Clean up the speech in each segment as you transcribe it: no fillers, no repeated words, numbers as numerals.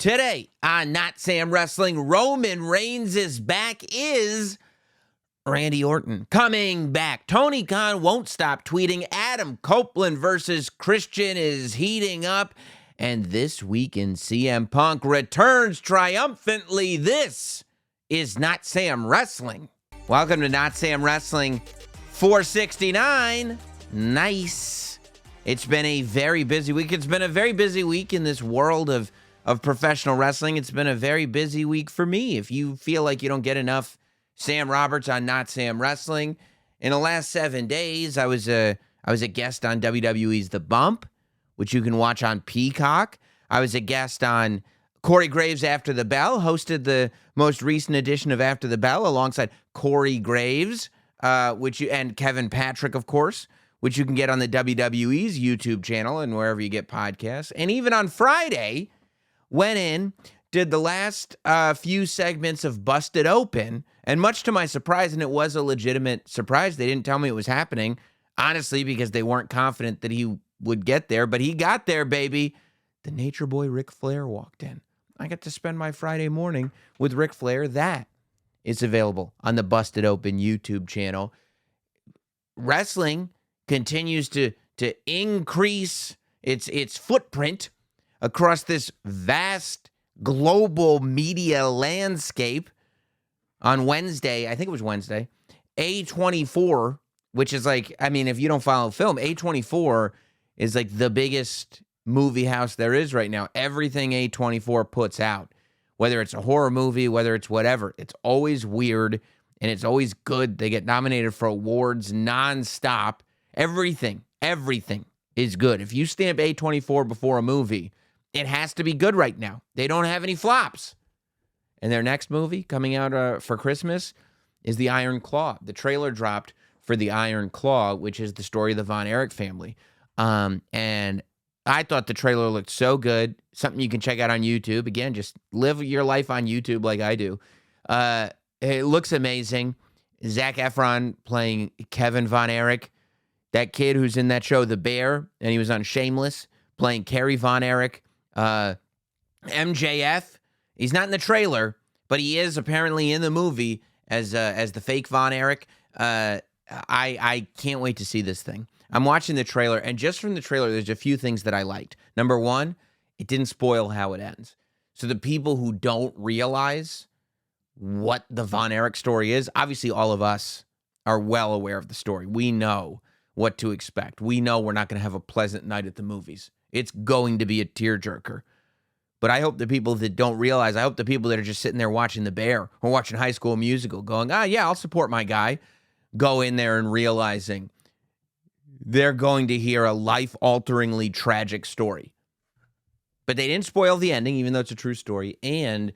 Today on Not Sam Wrestling, Roman Reigns is back, is Randy Orton coming back. Tony Khan won't stop tweeting. Adam Copeland versus Christian is heating up. And this week in CM Punk returns triumphantly. This is Not Sam Wrestling. Welcome to Not Sam Wrestling 469. Nice. It's been a very busy week. It's been a very busy week in this world of professional wrestling. It's been a very busy week for me. If you feel like you don't get enough Sam Roberts on Not Sam Wrestling, in the last 7 days, I was a guest on WWE's The Bump, which you can watch on Peacock. I was a guest on Corey Graves' After the Bell, hosted the most recent edition of After the Bell alongside Corey Graves, and Kevin Patrick, of course, which you can get on the WWE's YouTube channel and wherever you get podcasts. And even on Friday, went in, did the last few segments of Busted Open, and much to my surprise, and it was a legitimate surprise, they didn't tell me it was happening, honestly, because they weren't confident that he would get there, but he got there, baby. The Nature Boy Ric Flair walked in. I got to spend my Friday morning with Ric Flair. That is available on the Busted Open YouTube channel. Wrestling continues to increase its footprint across this vast global media landscape. On Wednesday, I think it was Wednesday, A24, which is like, I mean, if you don't follow film, A24 is like the biggest movie house there is right now. Everything A24 puts out, whether it's a horror movie, whether it's whatever, it's always weird and it's always good. They get nominated for awards nonstop. Everything is good. If you stamp A24 before a movie, it has to be good right now. They don't have any flops. And their next movie coming out for Christmas is The Iron Claw. The trailer dropped for The Iron Claw, which is the story of the Von Erich family. And I thought the trailer looked so good. Something you can check out on YouTube. Again, just live your life on YouTube like I do. It looks amazing. Zac Efron playing Kevin Von Erich. That kid who's in that show, The Bear, and he was on Shameless, playing Kerry Von Erich. MJF, he's not in the trailer, but he is apparently in the movie as the fake Von Erich. I can't wait to see this thing. I'm watching the trailer, and just from the trailer, there's a few things that I liked. Number one, it didn't spoil how it ends. So the people who don't realize what the Von Erich story is, obviously all of us are well aware of the story. We know what to expect. We know we're not going to have a pleasant night at the movies. It's going to be a tearjerker. But I hope the people that don't realize, I hope the people that are just sitting there watching The Bear or watching High School Musical going, yeah, I'll support my guy, go in there and realizing they're going to hear a life-alteringly tragic story. But they didn't spoil the ending, even though it's a true story. And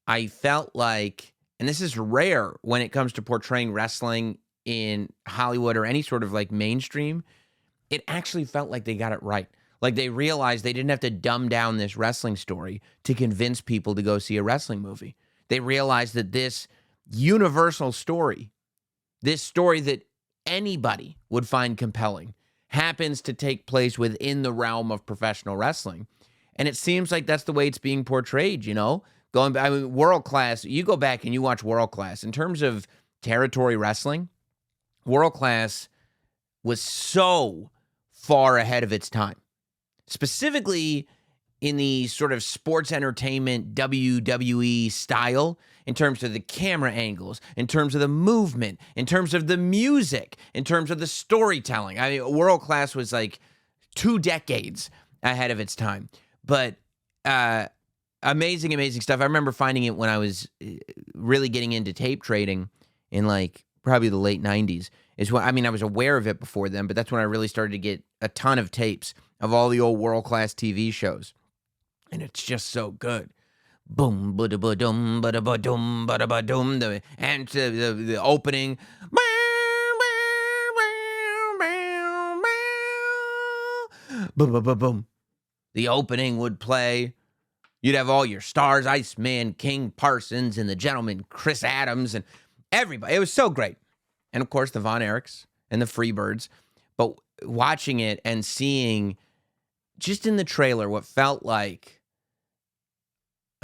I felt like, and this is rare when it comes to portraying wrestling in Hollywood or any sort of like mainstream, it actually felt like they got it right. Like they realized they didn't have to dumb down this wrestling story to convince people to go see a wrestling movie. They realized that this universal story, this story that anybody would find compelling, happens to take place within the realm of professional wrestling. And it seems like that's the way it's being portrayed, you know? Going back, I mean, World Class, you go back and you watch World Class. In terms of territory wrestling, World Class was so far ahead of its time. Specifically in the sort of sports entertainment WWE style, in terms of the camera angles, in terms of the movement, in terms of the music, in terms of the storytelling. I mean, World Class was like 2 decades ahead of its time. But amazing stuff. I remember finding it when I was really getting into tape trading in like probably the late 90s. I was aware of it before then, but that's when I really started to get a ton of tapes of all the old world-class TV shows. And it's just so good. Boom, ba-da-ba-dum, ba-da-ba-dum, ba-da-ba-dum, and the opening. Boom, boom, boom, boom. The opening would play. You'd have all your stars, Iceman, King Parsons, and the gentleman, Chris Adams, and everybody. It was so great. And, of course, the Von Erichs and the Freebirds. But watching it and seeing just in the trailer what felt like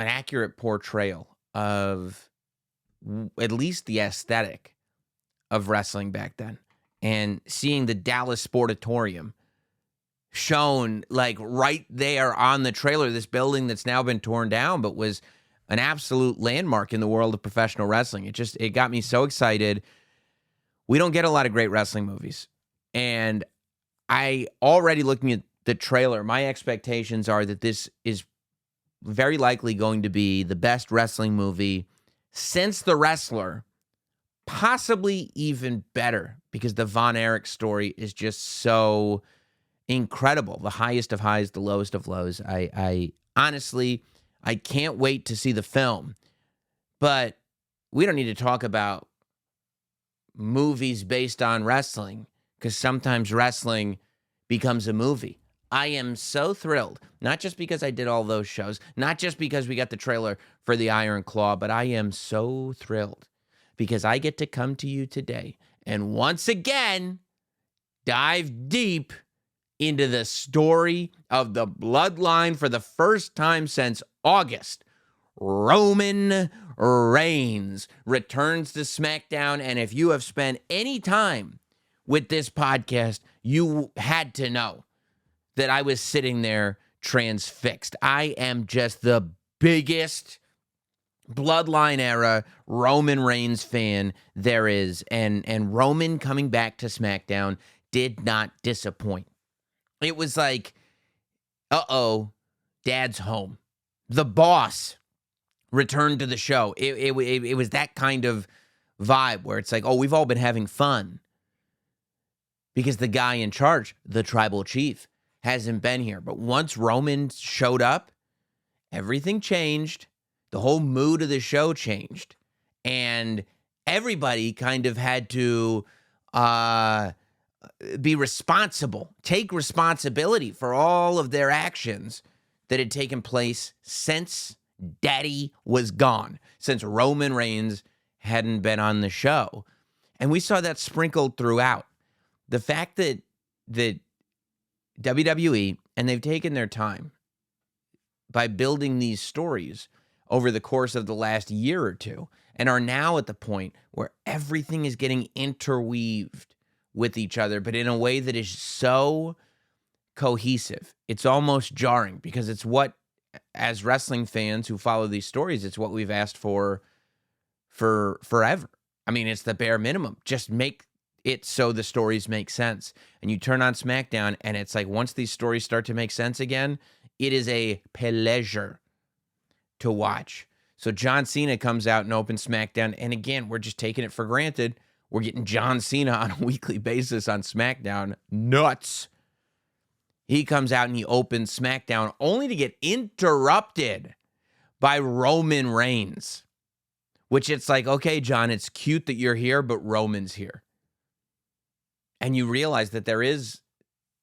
an accurate portrayal of at least the aesthetic of wrestling back then. And seeing the Dallas Sportatorium shown like right there on the trailer, this building that's now been torn down, but was an absolute landmark in the world of professional wrestling. It got me so excited. We don't get a lot of great wrestling movies. And I already looking at the trailer, my expectations are that this is very likely going to be the best wrestling movie since The Wrestler, possibly even better, because the Von Erich story is just so incredible. The highest of highs, the lowest of lows. I honestly, I can't wait to see the film. But we don't need to talk about movies based on wrestling, because sometimes wrestling becomes a movie. I am so thrilled, not just because I did all those shows, not just because we got the trailer for the Iron Claw, but I am so thrilled because I get to come to you today and once again dive deep into the story of the bloodline for the first time since August. Roman Reigns returns to SmackDown, and if you have spent any time with this podcast, you had to know that I was sitting there transfixed. I am just the biggest Bloodline era Roman Reigns fan there is, and Roman coming back to SmackDown did not disappoint. It was like, Dad's home. The boss returned to the show. It was that kind of vibe where it's like, we've all been having fun because the guy in charge, the tribal chief, hasn't been here. But once Roman showed up, everything changed. The whole mood of the show changed. And everybody kind of had to be responsible, take responsibility for all of their actions that had taken place since Daddy was gone, since Roman Reigns hadn't been on the show. And we saw that sprinkled throughout. The fact that WWE, and they've taken their time by building these stories over the course of the last year or two, and are now at the point where everything is getting interweaved with each other, but in a way that is so cohesive. It's almost jarring because it's what, as wrestling fans who follow these stories, it's what we've asked for forever. I mean, it's the bare minimum. Just make it so the stories make sense. And you turn on SmackDown, and it's like once these stories start to make sense again, it is a pleasure to watch. So John Cena comes out and opens SmackDown, and again, we're just taking it for granted. We're getting John Cena on a weekly basis on SmackDown. Nuts. He comes out and he opens SmackDown only to get interrupted by Roman Reigns, which it's like, okay, John, it's cute that you're here, but Roman's here. And you realize that there is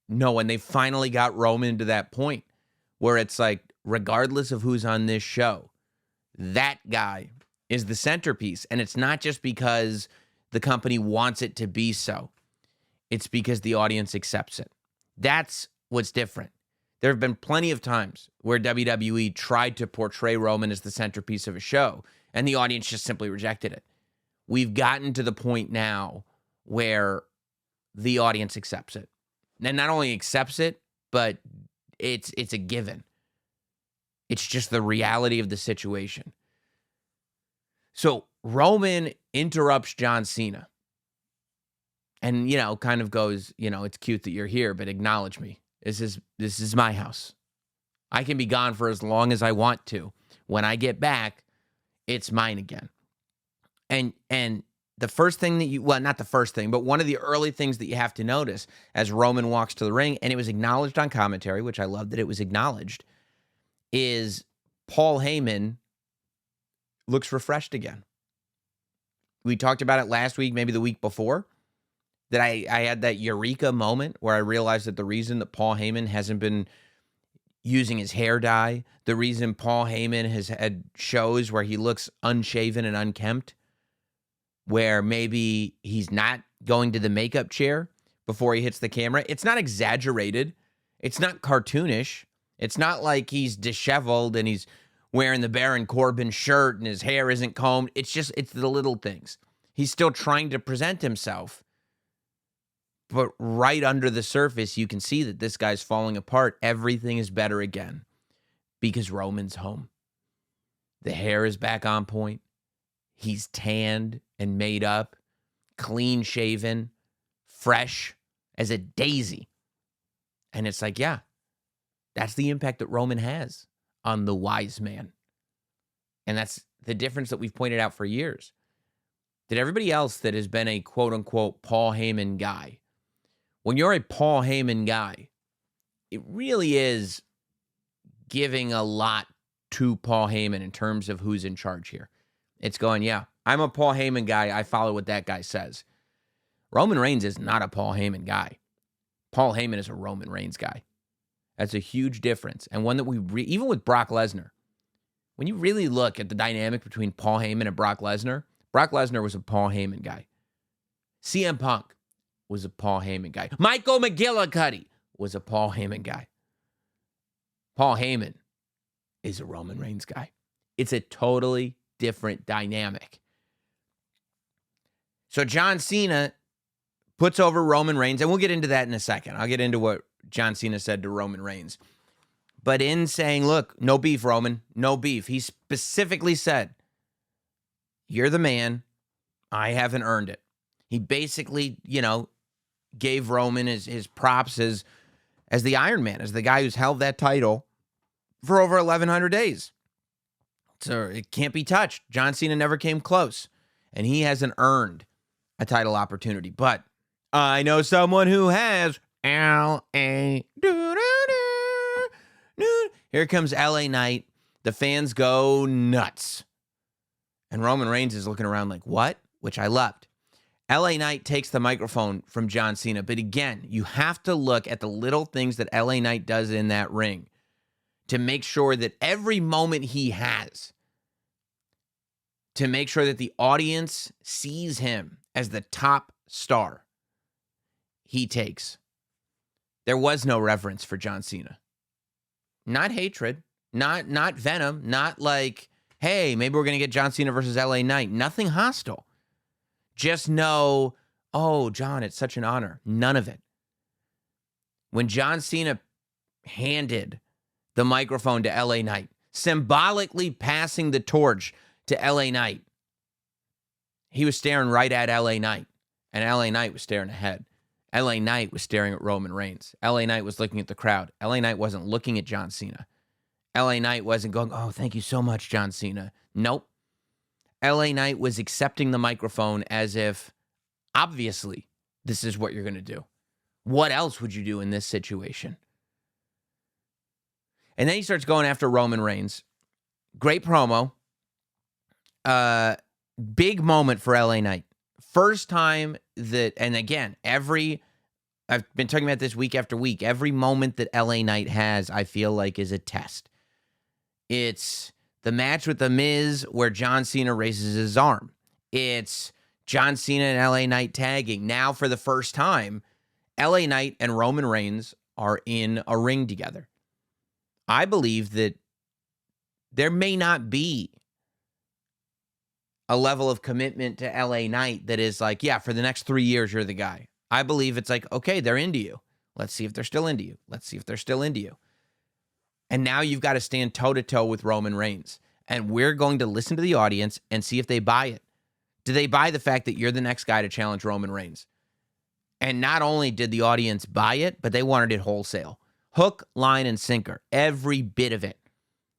no one. They finally got Roman to that point where it's like, regardless of who's on this show, that guy is the centerpiece. And it's not just because the company wants it to be so. It's because the audience accepts it. That's what's different. There have been plenty of times where WWE tried to portray Roman as the centerpiece of a show, and the audience just simply rejected it. We've gotten to the point now where the audience accepts it. And not only accepts it, but it's a given. It's just the reality of the situation. So Roman interrupts John Cena and, kind of goes, it's cute that you're here, but acknowledge me. This is my house. I can be gone for as long as I want to. When I get back, it's mine again. And the first thing that not the first thing, but one of the early things that you have to notice as Roman walks to the ring, and it was acknowledged on commentary, which I love that it was acknowledged, is Paul Heyman looks refreshed again. We talked about it last week, maybe the week before, that I had that eureka moment where I realized that the reason that Paul Heyman hasn't been using his hair dye, the reason Paul Heyman has had shows where he looks unshaven and unkempt, where maybe he's not going to the makeup chair before he hits the camera. It's not exaggerated. It's not cartoonish. It's not like he's disheveled and he's wearing the Baron Corbin shirt and his hair isn't combed. It's the little things. He's still trying to present himself. But right under the surface, you can see that this guy's falling apart. Everything is better again because Roman's home. The hair is back on point. He's tanned and made up, clean shaven, fresh as a daisy. And it's like, yeah, that's the impact that Roman has on the wise man. And that's the difference that we've pointed out for years. That everybody else that has been a quote-unquote Paul Heyman guy, when you're a Paul Heyman guy, it really is giving a lot to Paul Heyman in terms of who's in charge here. It's going, yeah, I'm a Paul Heyman guy. I follow what that guy says. Roman Reigns is not a Paul Heyman guy. Paul Heyman is a Roman Reigns guy. That's a huge difference. And one that even with Brock Lesnar, when you really look at the dynamic between Paul Heyman and Brock Lesnar was a Paul Heyman guy. CM Punk was a Paul Heyman guy. Michael McGillicuddy was a Paul Heyman guy. Paul Heyman is a Roman Reigns guy. It's a totally different dynamic. So John Cena puts over Roman Reigns, and we'll get into that in a second. I'll get into what John Cena said to Roman Reigns. But in saying, look, no beef, Roman, no beef, he specifically said, you're the man. I haven't earned it. He basically, gave Roman his props as the Iron Man, as the guy who's held that title for over 1,100 days. So it can't be touched. John Cena never came close, and he hasn't earned a title opportunity. But I know someone who has. L.A. Here comes L.A. Knight. The fans go nuts. And Roman Reigns is looking around like, what? Which I loved. L.A. Knight takes the microphone from John Cena. But again, you have to look at the little things that L.A. Knight does in that ring to make sure that every moment he has, to make sure that the audience sees him as the top star, he takes. There was no reverence for John Cena. Not hatred, not venom, not like, hey, maybe we're going to get John Cena versus LA Knight. Nothing hostile. Just know, oh, John, it's such an honor. None of it. When John Cena handed the microphone to LA Knight, symbolically passing the torch to LA Knight, he was staring right at LA Knight, and LA Knight was staring ahead. LA Knight was staring at Roman Reigns. LA Knight was looking at the crowd. LA Knight wasn't looking at John Cena. LA Knight wasn't going, oh, thank you so much, John Cena. Nope. LA Knight was accepting the microphone as if, obviously, this is what you're going to do. What else would you do in this situation? And then he starts going after Roman Reigns. Great promo. Big moment for LA Knight. First time that, and again, I've been talking about this week after week, every moment that LA Knight has, I feel like is a test. It's the match with The Miz where John Cena raises his arm. It's John Cena and LA Knight tagging. Now, for the first time, LA Knight and Roman Reigns are in a ring together. I believe that there may not be a level of commitment to LA Knight that is like, yeah, for the next 3 years, you're the guy. I believe it's like, okay, they're into you. Let's see if they're still into you. Let's see if they're still into you. And now you've got to stand toe-to-toe with Roman Reigns. And we're going to listen to the audience and see if they buy it. Do they buy the fact that you're the next guy to challenge Roman Reigns? And not only did the audience buy it, but they wanted it wholesale. Hook, line, and sinker. Every bit of it.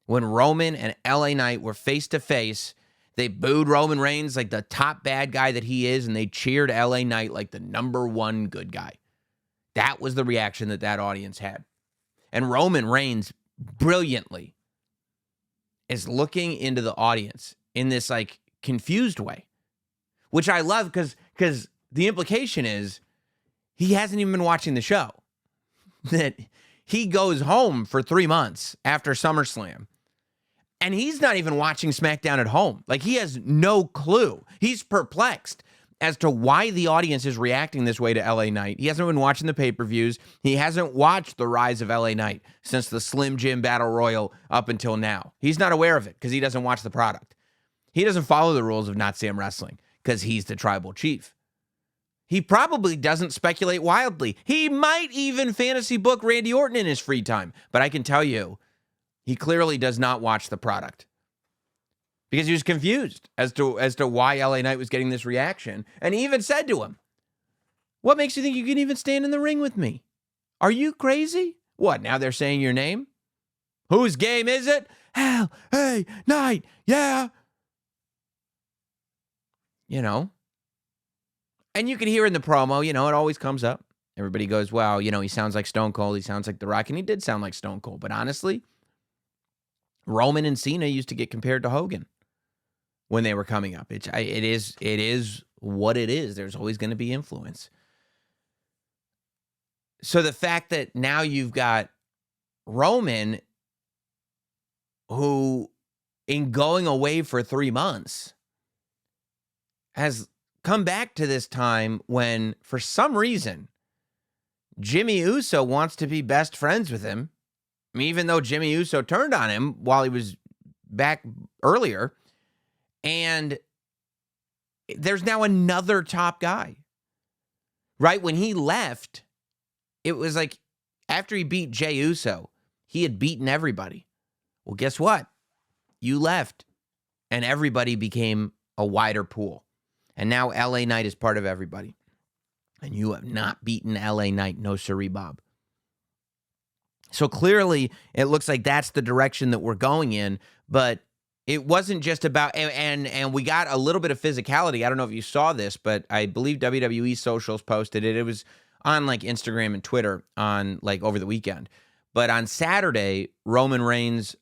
When Roman and LA Knight were face-to-face, they booed Roman Reigns like the top bad guy that he is, and they cheered LA Knight like the number one good guy. That was the reaction that audience had. And Roman Reigns, brilliantly, is looking into the audience in this like confused way, which I love because the implication is he hasn't even been watching the show. That he goes home for 3 months after SummerSlam, and he's not even watching SmackDown at home. Like, he has no clue. He's perplexed. as to why the audience is reacting this way to LA Knight. He hasn't been watching the pay-per-views. He hasn't watched the rise of LA Knight since the Slim Jim Battle Royal up until now. He's not aware of it because he doesn't watch the product. He doesn't follow the rules of Notsam Wrestling because he's the tribal chief. He probably doesn't speculate wildly. He might even fantasy book Randy Orton in his free time. But I can tell you, he clearly does not watch the product. Because he was confused as to why LA Knight was getting this reaction. And he even said to him, "What makes you think you can even stand in the ring with me? Are you crazy? What, now they're saying your name? Whose game is it? LA Knight, yeah." You know. And you can hear in the promo, it always comes up. Everybody goes, "Wow, he sounds like Stone Cold. He sounds like The Rock." And he did sound like Stone Cold. But honestly, Roman and Cena used to get compared to Hogan when they were coming up. It is what it is. There's always going to be influence. So the fact that now you've got Roman, who in going away for 3 months has come back to this time when, for some reason, Jimmy Uso wants to be best friends with him. I mean, even though Jimmy Uso turned on him while he was back earlier. And there's now another top guy. Right? When he left, it was like after he beat Jey Uso, he had beaten everybody. Well, guess what? You left, and everybody became a wider pool. And now LA Knight is part of everybody. And you have not beaten LA Knight, no siree, Bob. So clearly, it looks like that's the direction that we're going in. But it wasn't just about, and we got a little bit of physicality. I don't know if you saw this, but I believe WWE socials posted it. It was on like Instagram and Twitter on like over the weekend. But on Saturday, Roman Reigns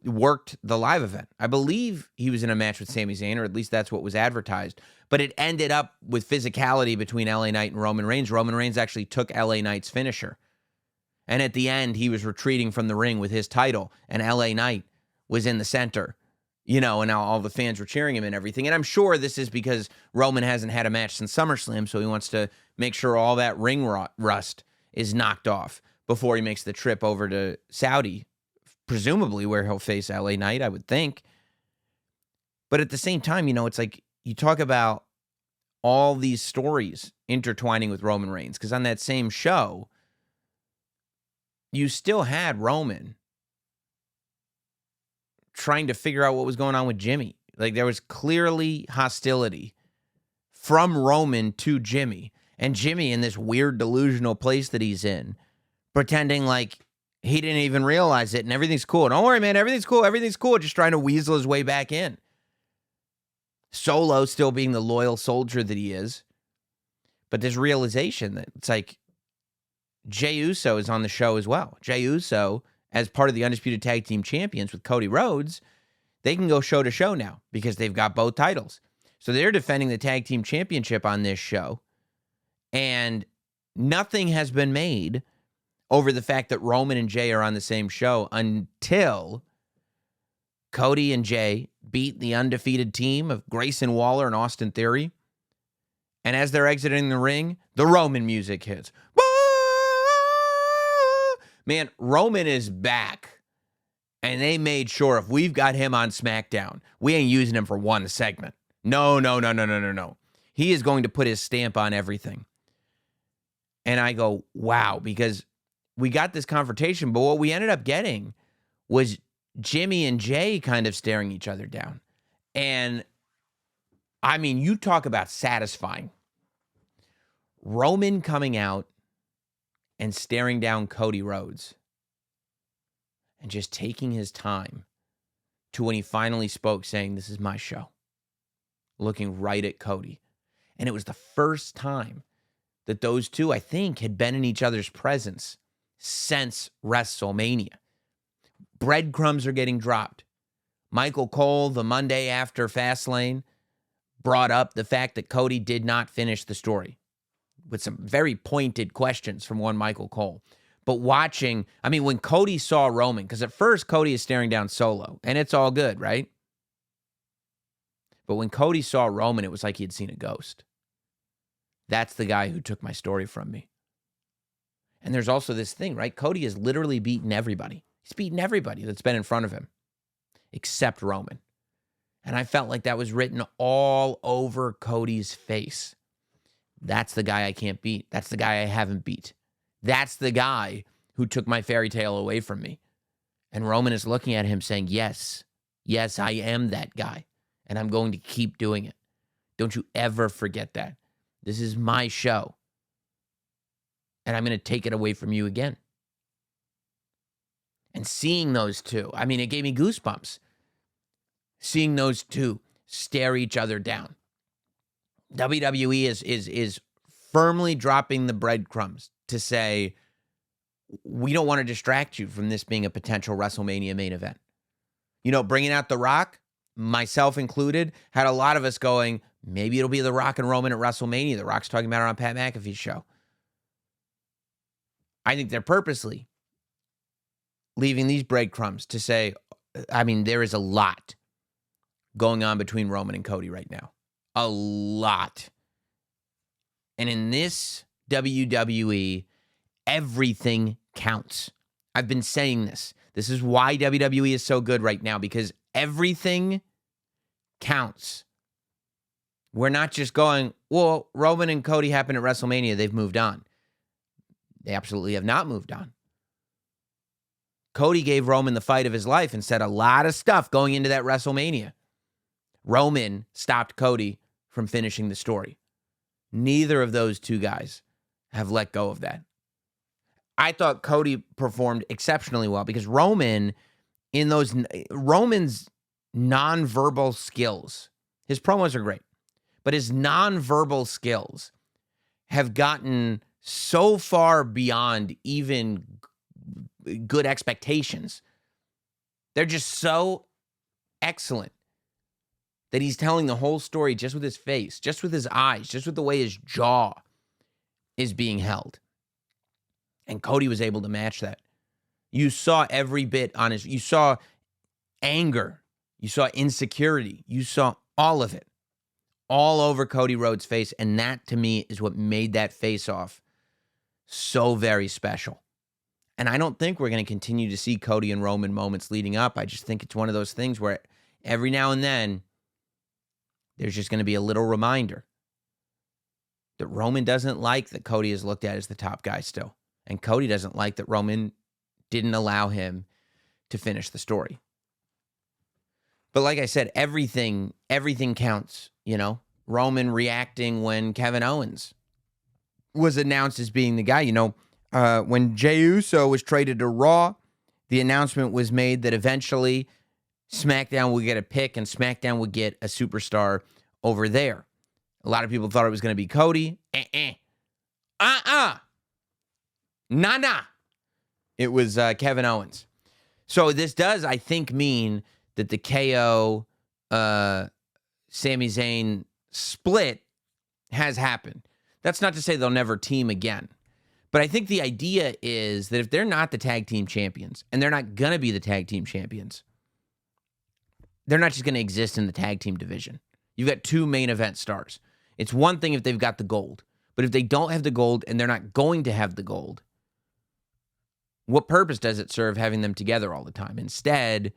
worked the live event. I believe he was in a match with Sami Zayn, or at least that's what was advertised. But it ended up with physicality between LA Knight and Roman Reigns. Roman Reigns actually took LA Knight's finisher. And at the end, he was retreating from the ring with his title, and LA Knight was in the center, and now all the fans were cheering him and everything. And I'm sure this is because Roman hasn't had a match since SummerSlam, so he wants to make sure all that ring rust is knocked off before he makes the trip over to Saudi, presumably where he'll face LA Knight, I would think. But at the same time, it's like you talk about all these stories intertwining with Roman Reigns, because on that same show, you still had Roman trying to figure out what was going on with Jimmy. Like, there was clearly hostility from Roman to Jimmy. And Jimmy in this weird delusional place that he's in, pretending like he didn't even realize it and everything's cool. Don't worry, man, everything's cool. Everything's cool. Just trying to weasel his way back in. Solo still being the loyal soldier that he is. But this realization that it's like Jey Uso is on the show as well. Jey Uso, as part of the Undisputed Tag Team Champions with Cody Rhodes, they can go show to show now because they've got both titles. So they're defending the Tag Team Championship on this show. And nothing has been made over the fact that Roman and Jey are on the same show until Cody and Jey beat the undefeated team of Grayson Waller and Austin Theory. And as they're exiting the ring, the Roman music hits. Man, Roman is back. And they made sure if we've got him on SmackDown, we ain't using him for one segment. No. He is going to put his stamp on everything. And I go, wow, because we got this confrontation, but what we ended up getting was Jimmy and Jey kind of staring each other down. And I mean, you talk about satisfying. Roman coming out and staring down Cody Rhodes and just taking his time to when he finally spoke, saying, "This is my show," looking right at Cody. And it was the first time that those two, I think, had been in each other's presence since WrestleMania. Breadcrumbs are getting dropped. Michael Cole, the Monday after Fastlane, brought up the fact that Cody did not finish the story with some very pointed questions from one Michael Cole. But watching, I mean, when Cody saw Roman, because at first Cody is staring down Solo, and it's all good, right? But when Cody saw Roman, it was like he had seen a ghost. That's the guy who took my story from me. And there's also this thing, right? Cody has literally beaten everybody. He's beaten everybody that's been in front of him, except Roman. And I felt like that was written all over Cody's face. That's the guy I can't beat. That's the guy I haven't beat. That's the guy who took my fairy tale away from me. And Roman is looking at him saying, yes, I am that guy. And I'm going to keep doing it. Don't you ever forget that. This is my show. And I'm going to take it away from you again. And seeing those two, I mean, it gave me goosebumps. Seeing those two stare each other down. WWE is firmly dropping the breadcrumbs to say, we don't want to distract you from this being a potential WrestleMania main event. You know, bringing out The Rock, myself included, had a lot of us going, maybe it'll be The Rock and Roman at WrestleMania. The Rock's talking about it on Pat McAfee's show. I think they're purposely leaving these breadcrumbs to say, I mean, there is a lot going on between Roman and Cody right now. A lot. And in this WWE, everything counts. I've been saying this. This is why WWE is so good right now, because everything counts. We're not just going, well, Roman and Cody happened at WrestleMania. They've moved on. They absolutely have not moved on. Cody gave Roman the fight of his life and said a lot of stuff going into that WrestleMania. Roman stopped Cody from finishing the story. Neither of those two guys have let go of that. I thought Cody performed exceptionally well because Roman's nonverbal skills, his promos are great, but his nonverbal skills have gotten so far beyond even good expectations. They're just so excellent that he's telling the whole story just with his face, just with his eyes, just with the way his jaw is being held. And Cody was able to match that. You saw every bit on you saw anger, you saw insecurity, you saw all of it, all over Cody Rhodes' face. And that, to me, is what made that face-off so very special. And I don't think we're going to continue to see Cody and Roman moments leading up. I just think it's one of those things where every now and then, there's just going to be a little reminder that Roman doesn't like that Cody is looked at as the top guy still. And Cody doesn't like that Roman didn't allow him to finish the story. But like I said, everything counts, you know. Roman reacting when Kevin Owens was announced as being the guy. You know, when Jey Uso was traded to Raw, the announcement was made that eventually SmackDown would get a pick and SmackDown would get a superstar over there. A lot of people thought it was going to be Cody. Nah. It was Kevin Owens. So this does, I think, mean that the KO Sami Zayn split has happened. That's not to say they'll never team again. But I think the idea is that if they're not the tag team champions, and they're not going to be the tag team champions, they're not just going to exist in the tag team division. You've got two main event stars. It's one thing if they've got the gold. But if they don't have the gold and they're not going to have the gold, what purpose does it serve having them together all the time? Instead,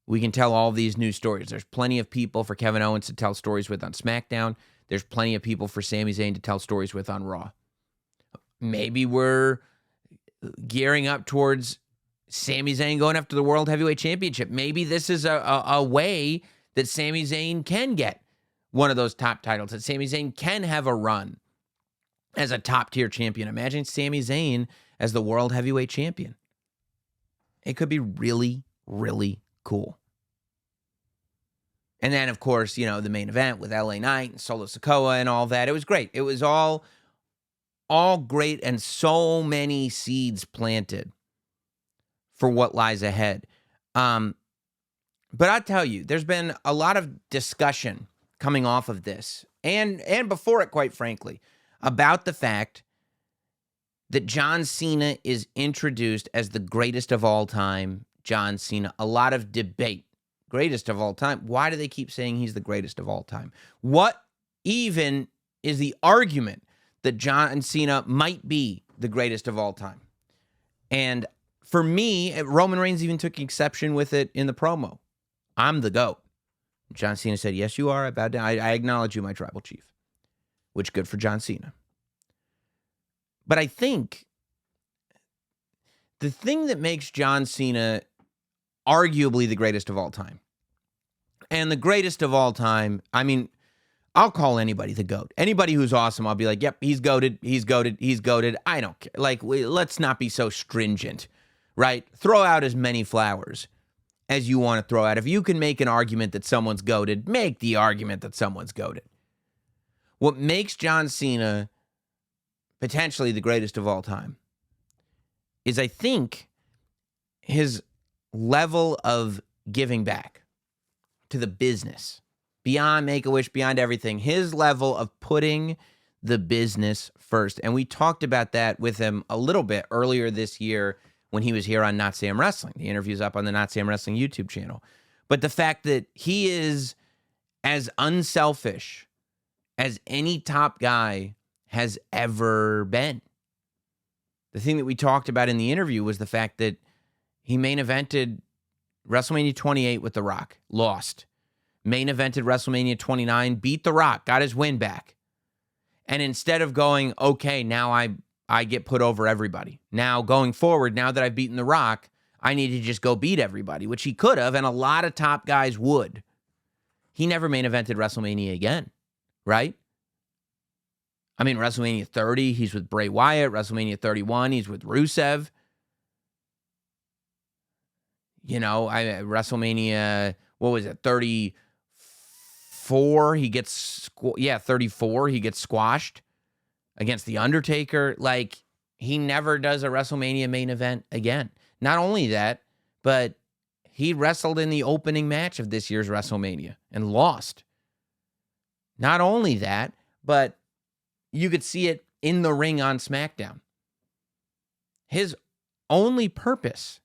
we can tell all these new stories. There's plenty of people for Kevin Owens to tell stories with on SmackDown. There's plenty of people for Sami Zayn to tell stories with on Raw. Maybe we're gearing up towards Sami Zayn going after the World Heavyweight Championship. Maybe this is a way that Sami Zayn can get one of those top titles, that Sami Zayn can have a run as a top-tier champion. Imagine Sami Zayn as the World Heavyweight Champion. It could be really, really cool. And then, of course, you know, the main event with LA Knight and Solo Sikoa and all that. It was great. It was all great and so many seeds planted for what lies ahead. But I tell you, there's been a lot of discussion coming off of this and before it, quite frankly, about the fact that John Cena is introduced as the greatest of all time, John Cena. A lot of debate greatest of all time. Why do they keep saying he's the greatest of all time? What even is the argument that John Cena might be the greatest of all time? And for me, Roman Reigns even took exception with it in the promo. I'm the GOAT. John Cena said, yes, you are. I bowed down. I acknowledge you, my tribal chief. Which, good for John Cena. But I think the thing that makes John Cena arguably the greatest of all time, and the greatest of all time, I mean, I'll call anybody the GOAT. Anybody who's awesome, I'll be like, yep, he's goated, he's goated, he's goated. I don't care. Like, let's not be so stringent, right? Throw out as many flowers as you want to throw out. If you can make an argument that someone's goated, make the argument that someone's goated. What makes John Cena potentially the greatest of all time is, I think, his level of giving back to the business. Beyond Make-A-Wish, beyond everything, his level of putting the business first. And we talked about that with him a little bit earlier this year when he was here on Notsam Wrestling. The interview's up on the Notsam Wrestling YouTube channel. But the fact that he is as unselfish as any top guy has ever been. The thing that we talked about in the interview was the fact that he main evented WrestleMania 28 with The Rock, lost. Main evented WrestleMania 29, beat The Rock, got his win back. And instead of going, okay, now I get put over everybody. Now going forward, now that I've beaten The Rock, I need to just go beat everybody, which he could have, and a lot of top guys would. He never main evented WrestleMania again, right? I mean, WrestleMania 30, he's with Bray Wyatt. WrestleMania 31, he's with Rusev. You know, WrestleMania, what was it, 34, he gets, 34, he gets squashed against The Undertaker. Like, he never does a WrestleMania main event again. Not only that, but he wrestled in the opening match of this year's WrestleMania and lost. Not only that, but you could see it in the ring on SmackDown. His only purpose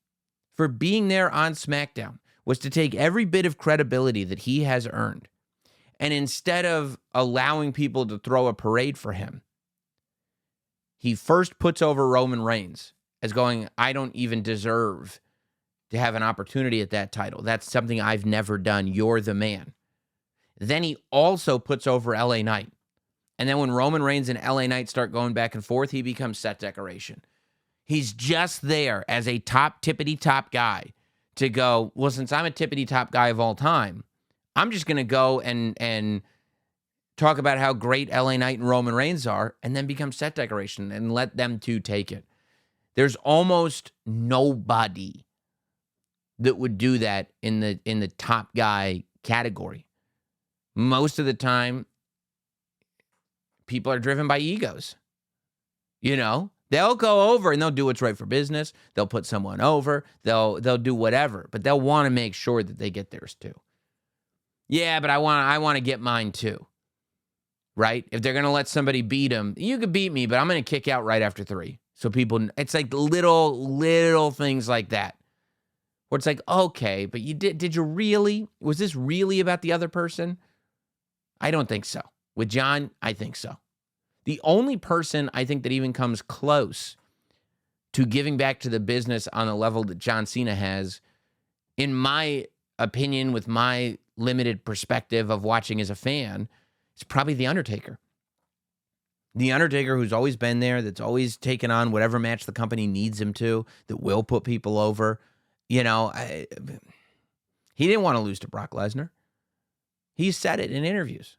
for being there on SmackDown was to take every bit of credibility that he has earned, and instead of allowing people to throw a parade for him, he first puts over Roman Reigns as going, I don't even deserve to have an opportunity at that title. That's something I've never done. You're the man. Then he also puts over LA Knight. And then when Roman Reigns and LA Knight start going back and forth, he becomes set decoration. He's just there as a tippity-top guy to go, well, since I'm a tippity-top guy of all time, I'm just going to go and talk about how great LA Knight and Roman Reigns are, and then become set decoration and let them two take it. There's almost nobody that would do that in the top guy category. Most of the time, people are driven by egos. You know, they'll go over and they'll do what's right for business. They'll put someone over. They'll do whatever, but they'll want to make sure that they get theirs too. Yeah, but I want to get mine too. Right? If they're going to let somebody beat them, you could beat me, but I'm going to kick out right after 3. So people, it's like little things like that. Where it's like, okay, but did you really? Was this really about the other person? I don't think so. With John, I think so. The only person I think that even comes close to giving back to the business on the level that John Cena has, in my opinion, with my limited perspective of watching as a fan, is probably The Undertaker. The Undertaker, who's always been there, that's always taken on whatever match the company needs him to, that will put people over. You know, he didn't want to lose to Brock Lesnar. He said it in interviews.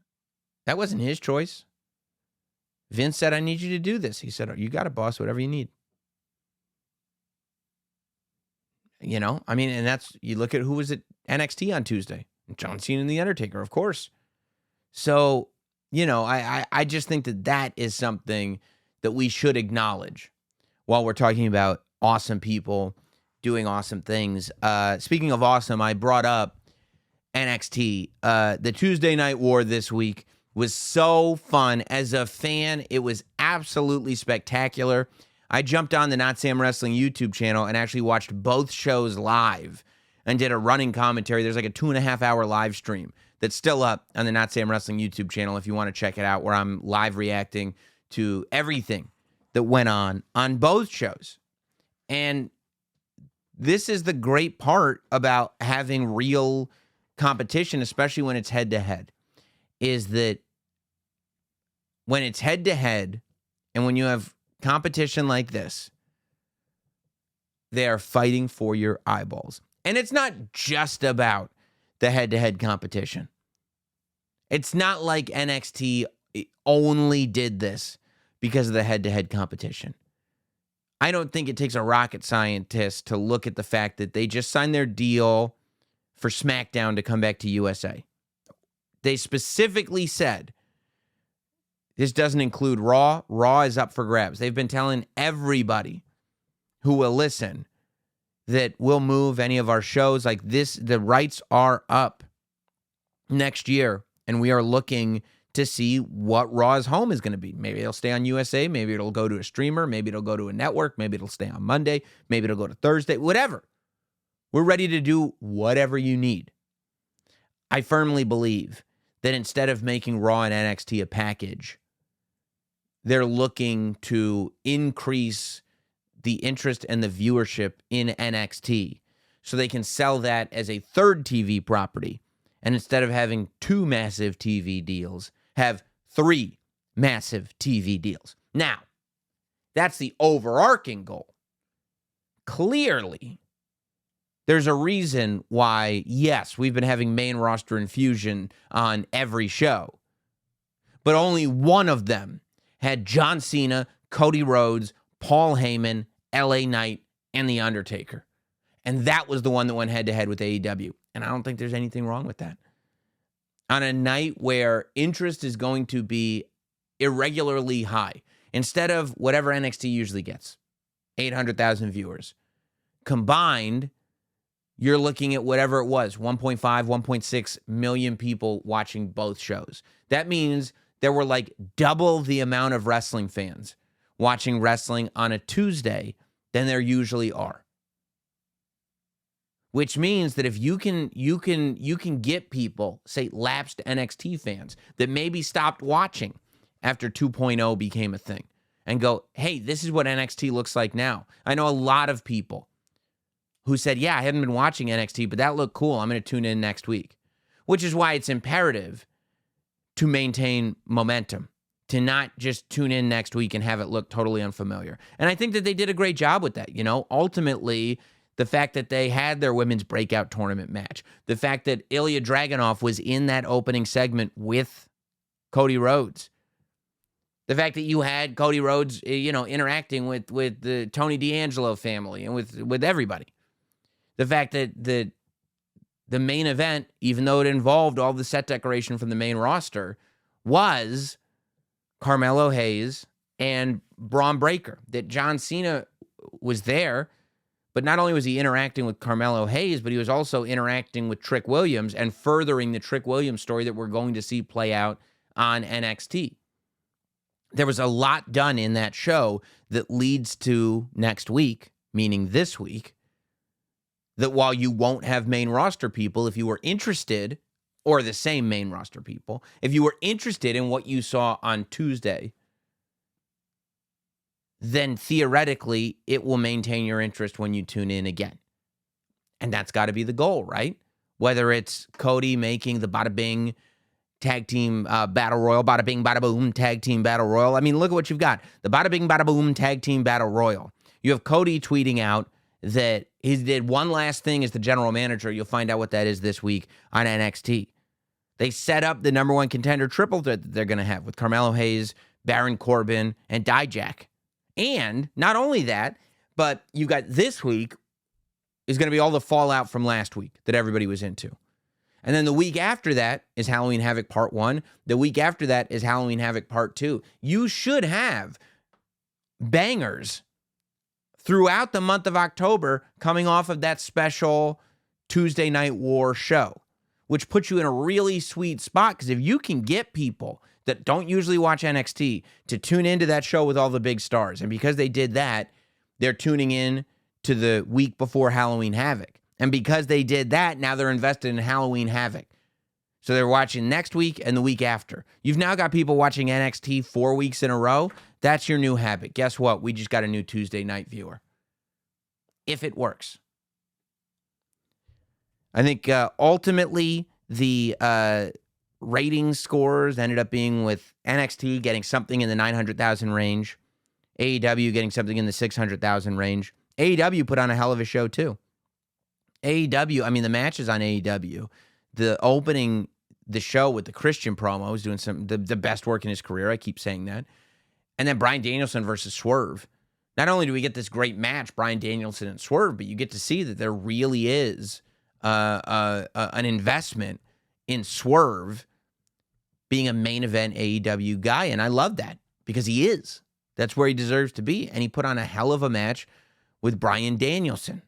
That wasn't his choice. Vince said, I need you to do this. He said, you got it, boss, whatever you need. You know, I mean, and that's, you look at who was at NXT on Tuesday. John Cena and The Undertaker, of course. So, you know, I just think that is something that we should acknowledge while we're talking about awesome people doing awesome things. Speaking of awesome, I brought up NXT. The Tuesday Night War this week was so fun. As a fan, it was absolutely spectacular. I jumped on the Not Sam Wrestling YouTube channel and actually watched both shows live. and did a running commentary. There's like a 2.5-hour live stream that's still up on the Not Sam Wrestling YouTube channel if you want to check it out, where I'm live reacting to everything that went on both shows. And this is the great part about having real competition, especially when it's head-to-head, is that when it's head-to-head and when you have competition like this, they are fighting for your eyeballs. And it's not just about the head-to-head competition. It's not like NXT only did this because of the head-to-head competition. I don't think it takes a rocket scientist to look at the fact that they just signed their deal for SmackDown to come back to USA. They specifically said this doesn't include Raw. Raw is up for grabs. They've been telling everybody who will listen that we'll move any of our shows like this. The rights are up next year, and we are looking to see what Raw's home is going to be. Maybe it'll stay on USA. Maybe it'll go to a streamer. Maybe it'll go to a network. Maybe it'll stay on Monday. Maybe it'll go to Thursday. Whatever. We're ready to do whatever you need. I firmly believe that instead of making Raw and NXT a package, they're looking to increase the interest and the viewership in NXT so they can sell that as a third TV property. And instead of having 2 massive TV deals, have 3 massive TV deals. Now, that's the overarching goal. Clearly, there's a reason why, yes, we've been having main roster infusion on every show, but only one of them had John Cena, Cody Rhodes, Paul Heyman, LA Knight, and The Undertaker. And that was the one that went head-to-head with AEW. And I don't think there's anything wrong with that. On a night where interest is going to be irregularly high, instead of whatever NXT usually gets, 800,000 viewers, combined, you're looking at whatever it was, 1.5, 1.6 million people watching both shows. That means there were like double the amount of wrestling fans watching wrestling on a Tuesday than there usually are. Which means that if you can get people, say lapsed NXT fans, that maybe stopped watching after 2.0 became a thing, and go, hey, this is what NXT looks like now. I know a lot of people who said, yeah, I hadn't been watching NXT, but that looked cool. I'm going to tune in next week. Which is why it's imperative to maintain momentum, to not just tune in next week and have it look totally unfamiliar. And I think that they did a great job with that. Ultimately, the fact that they had their women's breakout tournament match, the fact that Ilya Dragunov was in that opening segment with Cody Rhodes, the fact that you had Cody Rhodes, interacting with the Tony D'Angelo family and with everybody, the fact that the main event, even though it involved all the set decoration from the main roster, was Carmelo Hayes and Braun Breaker, that John Cena was there. But not only was he interacting with Carmelo Hayes, but he was also interacting with Trick Williams and furthering the Trick Williams story that we're going to see play out on NXT. There was a lot done in that show that leads to next week, meaning this week, that while you won't have main roster people, if you were interested, or the same main roster people, if you were interested in what you saw on Tuesday, then theoretically, it will maintain your interest when you tune in again. And that's got to be the goal, right? Whether it's Cody making the Bada Bing Tag Team Battle Royal, Bada Bing, Bada Boom Tag Team Battle Royal. I mean, look at what you've got. The Bada Bing, Bada Boom Tag Team Battle Royal. You have Cody tweeting out that he did one last thing as the general manager. You'll find out what that is this week on NXT. They set up the number one contender triple threat that they're going to have with Carmelo Hayes, Baron Corbin, and Dijak. And not only that, but you got this week is going to be all the fallout from last week that everybody was into. And then the week after that is Halloween Havoc Part 1. The week after that is Halloween Havoc Part 2. You should have bangers throughout the month of October coming off of that special Tuesday Night War show, which puts you in a really sweet spot, because if you can get people that don't usually watch NXT to tune into that show with all the big stars, and because they did that, they're tuning in to the week before Halloween Havoc. And because they did that, now they're invested in Halloween Havoc. So they're watching next week and the week after. You've now got people watching NXT 4 weeks in a row. That's your new habit. Guess what? We just got a new Tuesday night viewer. If it works. I think ultimately the rating scores ended up being with NXT getting something in the 900,000 range. AEW getting something in the 600,000 range. AEW put on a hell of a show too. AEW, I mean, the matches on AEW, the opening the show with the Christian promo was doing the best work in his career. I keep saying that. And then Bryan Danielson versus Swerve. Not only do we get this great match, Bryan Danielson and Swerve, but you get to see that there really is an investment in Swerve being a main event AEW guy. And I love that because he is. That's where he deserves to be. And he put on a hell of a match with Bryan Danielson.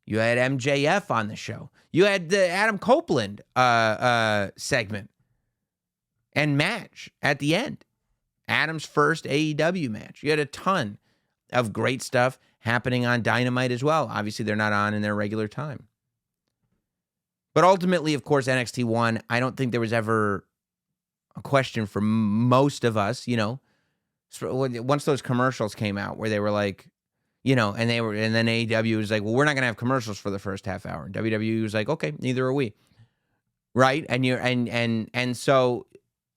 You had MJF on the show. You had the Adam Copeland segment and match at the end. Adam's first AEW match. You had a ton of great stuff happening on Dynamite as well. Obviously, they're not on in their regular time. But ultimately, of course, NXT won. I don't think there was ever a question for most of us, once those commercials came out where they were like, and then AEW was like, well, we're not going to have commercials for the first half hour. And WWE was like, okay, neither are we. Right? And so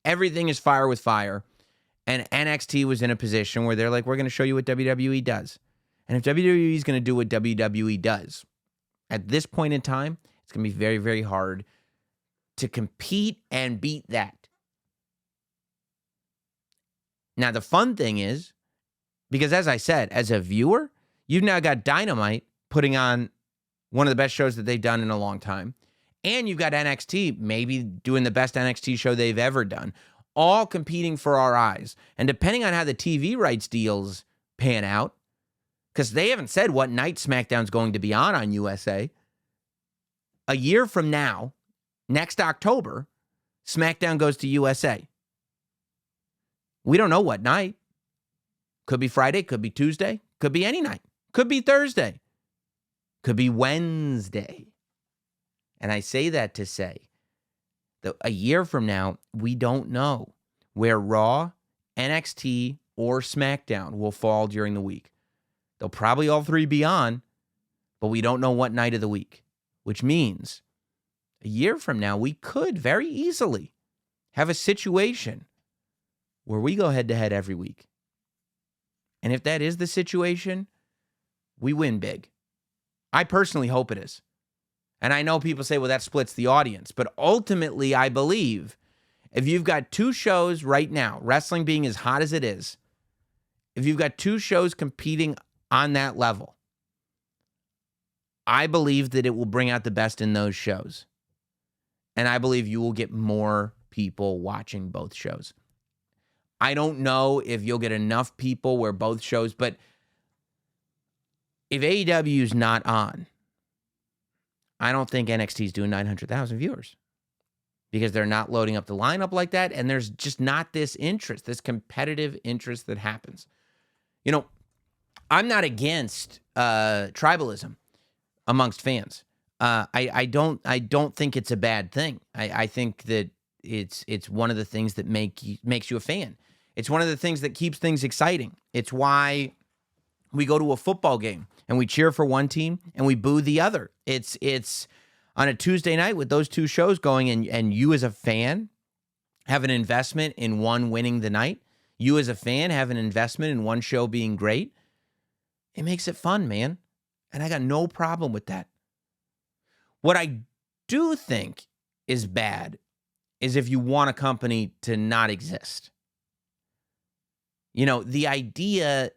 everything is fire with fire. And NXT was in a position where they're like, we're going to show you what WWE does. And if WWE is going to do what WWE does, at this point in time, it's going to be very, very hard to compete and beat that. Now, the fun thing is, because as I said, as a viewer, you've now got Dynamite putting on one of the best shows that they've done in a long time. And you've got NXT maybe doing the best NXT show they've ever done, all competing for our eyes. And depending on how the TV rights deals pan out, because they haven't said what night SmackDown's going to be on USA, a year from now, next October, SmackDown goes to USA. We don't know what night. Could be Friday, could be Tuesday, could be any night, could be Thursday, could be Wednesday. And I say that to say that a year from now, we don't know where Raw, NXT, or SmackDown will fall during the week. They'll probably all three be on, but we don't know what night of the week, which means a year from now, we could very easily have a situation where we go head-to-head every week. And if that is the situation, we win big. I personally hope it is. And I know people say, well, that splits the audience. But ultimately, I believe if you've got two shows right now, wrestling being as hot as it is, if you've got two shows competing on that level, I believe that it will bring out the best in those shows. And I believe you will get more people watching both shows. I don't know if you'll get enough people where both shows, but if AEW is not on, I don't think NXT is doing 900,000 viewers because they're not loading up the lineup like that. And there's just not this interest, this competitive interest that happens. I'm not against tribalism amongst fans. I don't think it's a bad thing. I think that it's one of the things that makes you a fan. It's one of the things that keeps things exciting. It's why we go to a football game and we cheer for one team and we boo the other. It's on a Tuesday night with those two shows going and you as a fan have an investment in one winning the night. You as a fan have an investment in one show being great. It makes it fun, man. And I got no problem with that. What I do think is bad is if you want a company to not exist. The idea,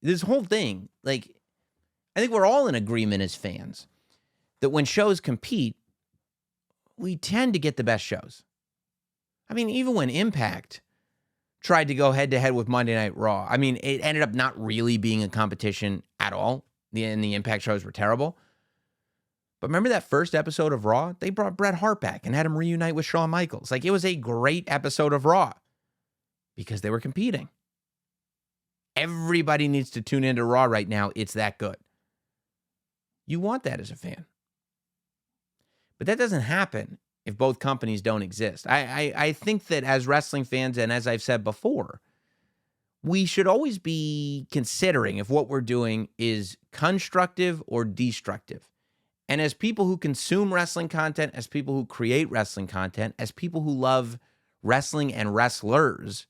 this whole thing, I think we're all in agreement as fans that when shows compete, we tend to get the best shows. I mean, even when Impact tried to go head-to-head with Monday Night Raw, I mean, it ended up not really being a competition at all. The Impact shows were terrible. But remember that first episode of Raw? They brought Bret Hart back and had him reunite with Shawn Michaels. It was a great episode of Raw because they were competing. Everybody needs to tune into Raw right now. It's that good. You want that as a fan. But that doesn't happen if both companies don't exist. I think that as wrestling fans, and as I've said before, we should always be considering if what we're doing is constructive or destructive. And as people who consume wrestling content, as people who create wrestling content, as people who love wrestling and wrestlers,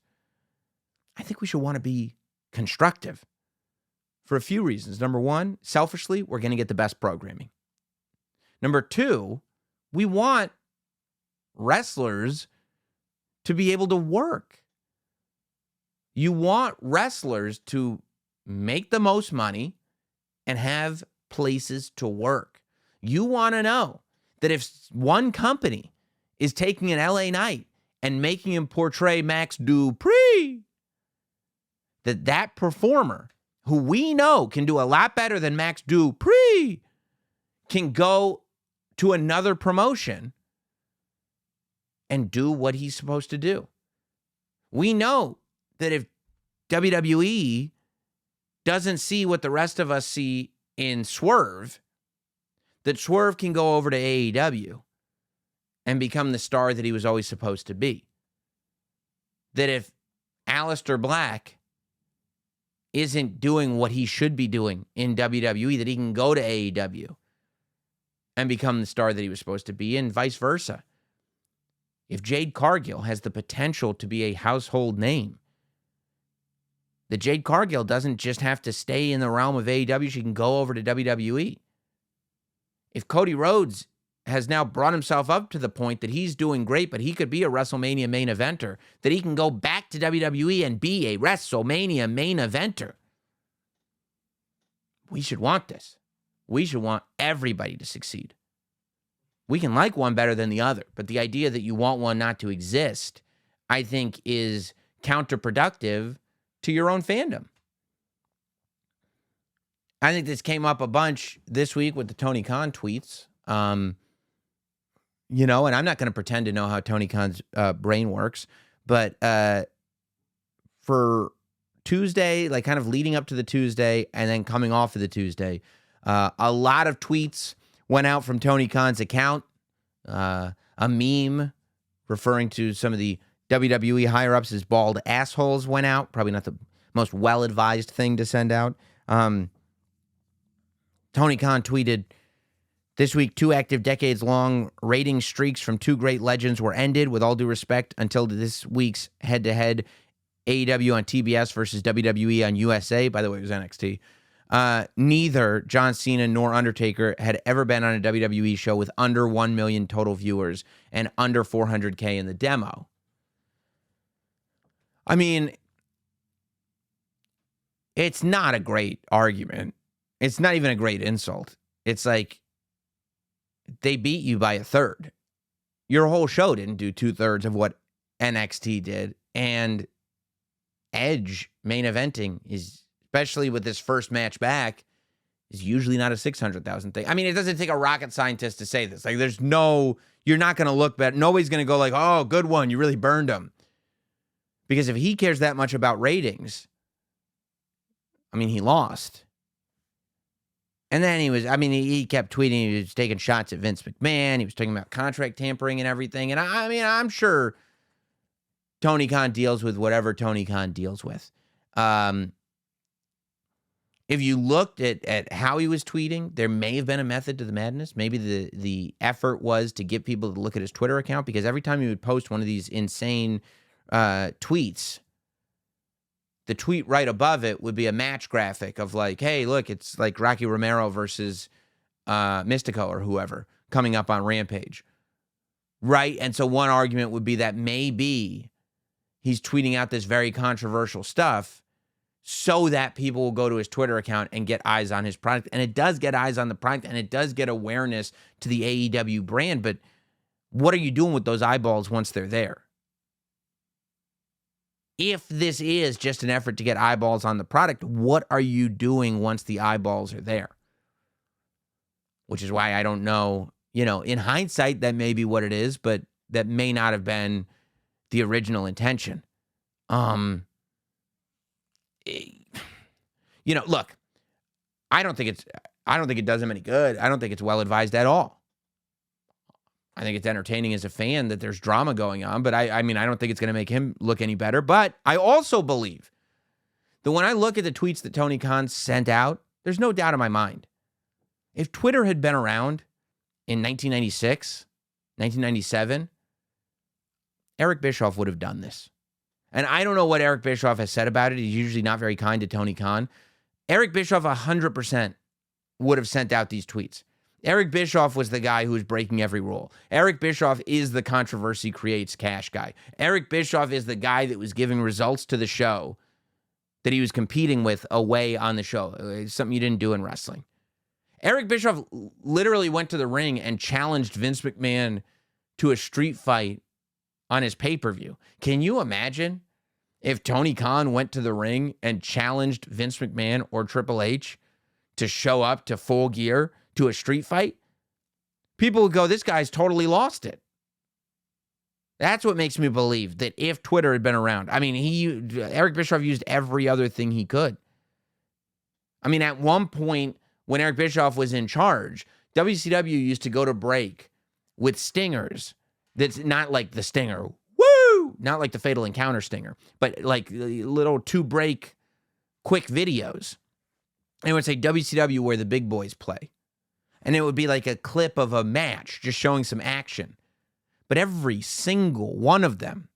I think we should want to be constructive for a few reasons. Number one, selfishly, we're going to get the best programming. Number two, we want wrestlers to be able to work. You want wrestlers to make the most money and have places to work. You want to know that if one company is taking an LA Knight and making him portray Max Dupree, that performer, who we know can do a lot better than Max Dupree, can go to another promotion and do what he's supposed to do. We know that if WWE doesn't see what the rest of us see in Swerve, that Swerve can go over to AEW and become the star that he was always supposed to be. That if Aleister Black isn't doing what he should be doing in WWE, that he can go to AEW and become the star that he was supposed to be, and vice versa. If Jade Cargill has the potential to be a household name, that Jade Cargill doesn't just have to stay in the realm of AEW, she can go over to WWE. If Cody Rhodes has now brought himself up to the point that he's doing great, but he could be a WrestleMania main eventer, that he can go back to WWE and be a WrestleMania main eventer. We should want this. We should want everybody to succeed. We can like one better than the other, but the idea that you want one not to exist, I think, is counterproductive to your own fandom. I think this came up a bunch this week with the Tony Khan tweets. And I'm not going to pretend to know how Tony Khan's brain works, but for Tuesday, like kind of leading up to the Tuesday and then coming off of the Tuesday, a lot of tweets went out from Tony Khan's account. A meme referring to some of the WWE higher-ups as bald assholes went out. Probably not the most well-advised thing to send out. Tony Khan tweeted, "This week, 2 active decades-long rating streaks from 2 great legends were ended, with all due respect, until this week's head-to-head AEW on TBS versus WWE on USA." By the way, it was NXT. Neither John Cena nor Undertaker had ever been on a WWE show with under 1 million total viewers and under 400K in the demo. I mean, it's not a great argument. It's not even a great insult. It's like, they beat you by a third. Your whole show didn't do 2/3 of what NXT did. And Edge main eventing is, especially with this first match back, is usually not a 600,000 thing. I mean, it doesn't take a rocket scientist to say this. Like, you're not going to look better. Nobody's going to go like, oh, good one, you really burned him. Because if he cares that much about ratings, I mean, he lost. And then he kept tweeting, he was taking shots at Vince McMahon. He was talking about contract tampering and everything. And I'm sure Tony Khan deals with whatever Tony Khan deals with. If you looked at how he was tweeting, there may have been a method to the madness. Maybe the effort was to get people to look at his Twitter account, because every time he would post one of these insane tweets, the tweet right above it would be a match graphic of like, hey, look, it's like Rocky Romero versus Mystico or whoever coming up on Rampage. Right? And so one argument would be that maybe he's tweeting out this very controversial stuff so that people will go to his Twitter account and get eyes on his product. And it does get eyes on the product, and it does get awareness to the AEW brand. But what are you doing with those eyeballs once they're there? If this is just an effort to get eyeballs on the product, what are you doing once the eyeballs are there? Which is why I don't know, in hindsight, that may be what it is, but that may not have been the original intention. Look, I don't think it does him any good. I don't think it's well advised at all. I think it's entertaining as a fan that there's drama going on, but I mean, I don't think it's going to make him look any better. But I also believe that when I look at the tweets that Tony Khan sent out, there's no doubt in my mind. If Twitter had been around in 1996, 1997, Eric Bischoff would have done this. And I don't know what Eric Bischoff has said about it. He's usually not very kind to Tony Khan. Eric Bischoff 100% would have sent out these tweets. Eric Bischoff was the guy who was breaking every rule. Eric Bischoff is the controversy creates cash guy. Eric Bischoff is the guy that was giving results to the show that he was competing with away on the show. It's something you didn't do in wrestling. Eric Bischoff literally went to the ring and challenged Vince McMahon to a street fight on his pay-per-view. Can you imagine if Tony Khan went to the ring and challenged Vince McMahon or Triple H to show up to Full Gear to a street fight? People would go, this guy's totally lost it. That's what makes me believe that if Twitter had been around, I mean, Eric Bischoff used every other thing he could. I mean, at one point when Eric Bischoff was in charge, WCW used to go to break with stingers. That's not like the stinger, woo! Not like the Fatal Encounter stinger, but like little 2-break quick videos. And it would say WCW where the big boys play. And it would be like a clip of a match, just showing some action. But every single one of them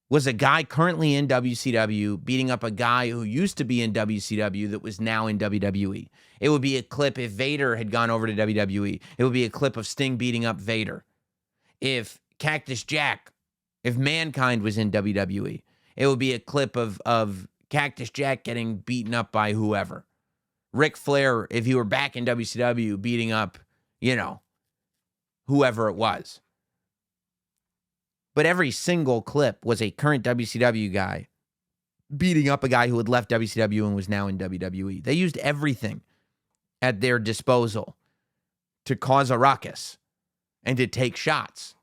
was a guy currently in WCW beating up a guy who used to be in WCW that was now in WWE. It would be a clip if Vader had gone over to WWE. It would be a clip of Sting beating up Vader. If Cactus Jack, if Mankind was in WWE, it would be a clip of Cactus Jack getting beaten up by whoever. Ric Flair, if he were back in WCW, beating up, whoever it was. But every single clip was a current WCW guy beating up a guy who had left WCW and was now in WWE. They used everything at their disposal to cause a ruckus and to take shots.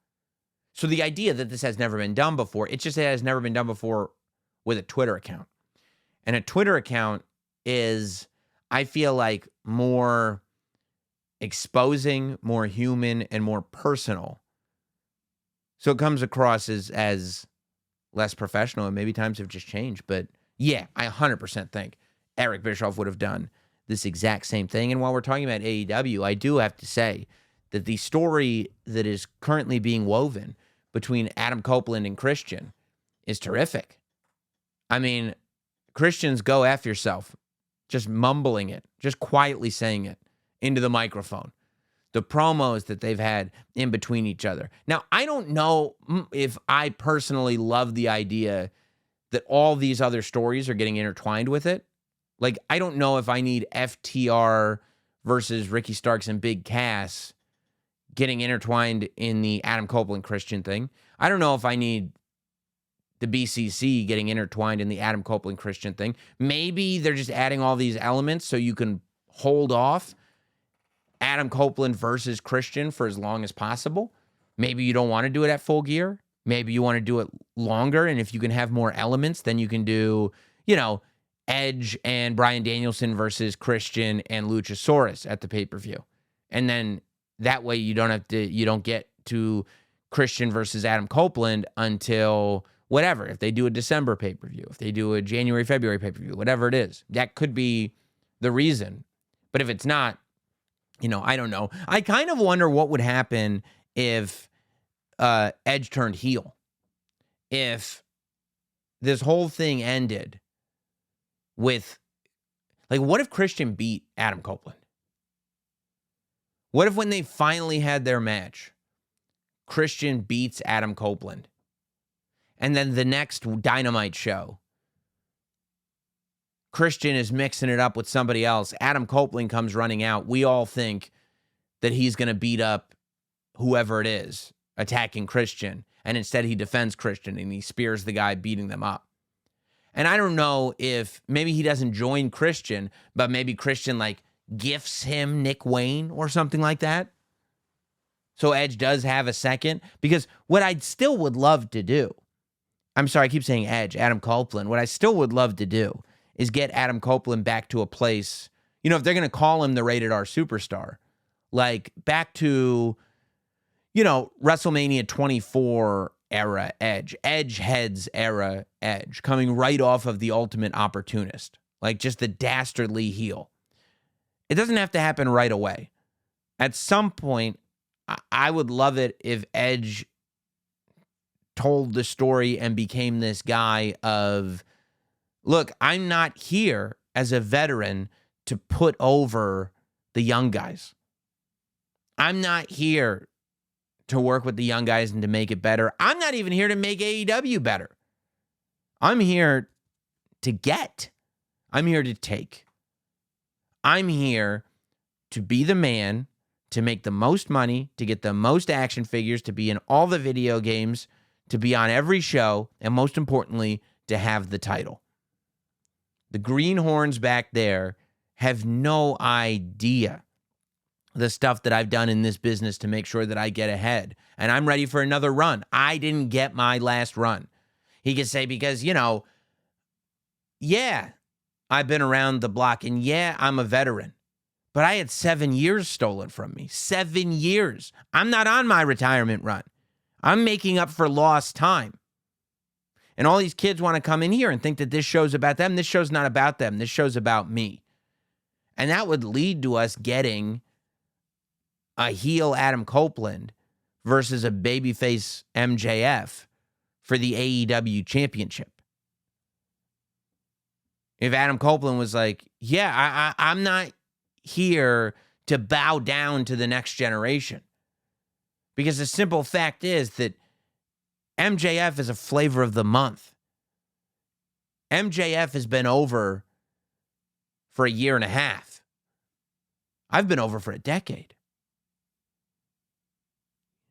So the idea that this has never been done before, it has never been done before with a Twitter account. And a Twitter account is, I feel like, more exposing, more human, and more personal. So it comes across as less professional, and maybe times have just changed. But yeah, I 100% think Eric Bischoff would have done this exact same thing. And while we're talking about AEW, I do have to say that the story that is currently being woven between Adam Copeland and Christian is terrific. I mean, Christian's go F yourself, just mumbling it, just quietly saying it into the microphone. The promos that they've had in between each other. Now, I don't know if I personally love the idea that all these other stories are getting intertwined with it. Like, I don't know if I need FTR versus Ricky Starks and Big Cass getting intertwined in the Adam Copeland Christian thing. I don't know if I need the BCC getting intertwined in the Adam Copeland Christian thing. Maybe they're just adding all these elements so you can hold off Adam Copeland versus Christian for as long as possible. Maybe you don't want to do it at Full Gear. Maybe you want to do it longer, and if you can have more elements, then you can do, Edge and Bryan Danielson versus Christian and Luchasaurus at the pay-per-view. And then that way you don't get to Christian versus Adam Copeland until whatever. If they do a December pay-per-view, if they do a January, February pay-per-view, whatever it is, that could be the reason. But if it's not, I don't know. I kind of wonder what would happen if Edge turned heel. If this whole thing ended with, what if Christian beat Adam Copeland? What if when they finally had their match, Christian beats Adam Copeland? And then the next Dynamite show, Christian is mixing it up with somebody else. Adam Copeland comes running out. We all think that he's going to beat up whoever it is attacking Christian. And instead he defends Christian and he spears the guy beating them up. And I don't know if maybe he doesn't join Christian, but maybe Christian gifts him Nick Wayne or something like that. So Edge does have a second. Because what I still would love to do, I'm sorry, I keep saying Edge, Adam Copeland. What I still would love to do is get Adam Copeland back to a place, if they're going to call him the rated R superstar, back to, WrestleMania 24 era Edge, Edge heads era Edge, coming right off of the Ultimate Opportunist, like just the dastardly heel. It doesn't have to happen right away. At some point, I would love it if Edge told the story and became this guy of, look, I'm not here as a veteran to put over the young guys. I'm not here to work with the young guys and to make it better. I'm not even here to make AEW better. I'm here to get. I'm here to take. I'm here to be the man, to make the most money, to get the most action figures, to be in all the video games, to be on every show, and most importantly, to have the title. The greenhorns back there have no idea the stuff that I've done in this business to make sure that I get ahead. And I'm ready for another run. I didn't get my last run. He could say, because, yeah, I've been around the block, and yeah, I'm a veteran. But I had 7 years stolen from me. 7 years. I'm not on my retirement run. I'm making up for lost time. And all these kids want to come in here and think that this show's about them. This show's not about them. This show's about me. And that would lead to us getting a heel Adam Copeland versus a babyface MJF for the AEW championship. If Adam Copeland was like, yeah, I'm not here to bow down to the next generation. Because the simple fact is that MJF is a flavor of the month. MJF has been over for a year and a half. I've been over for a decade.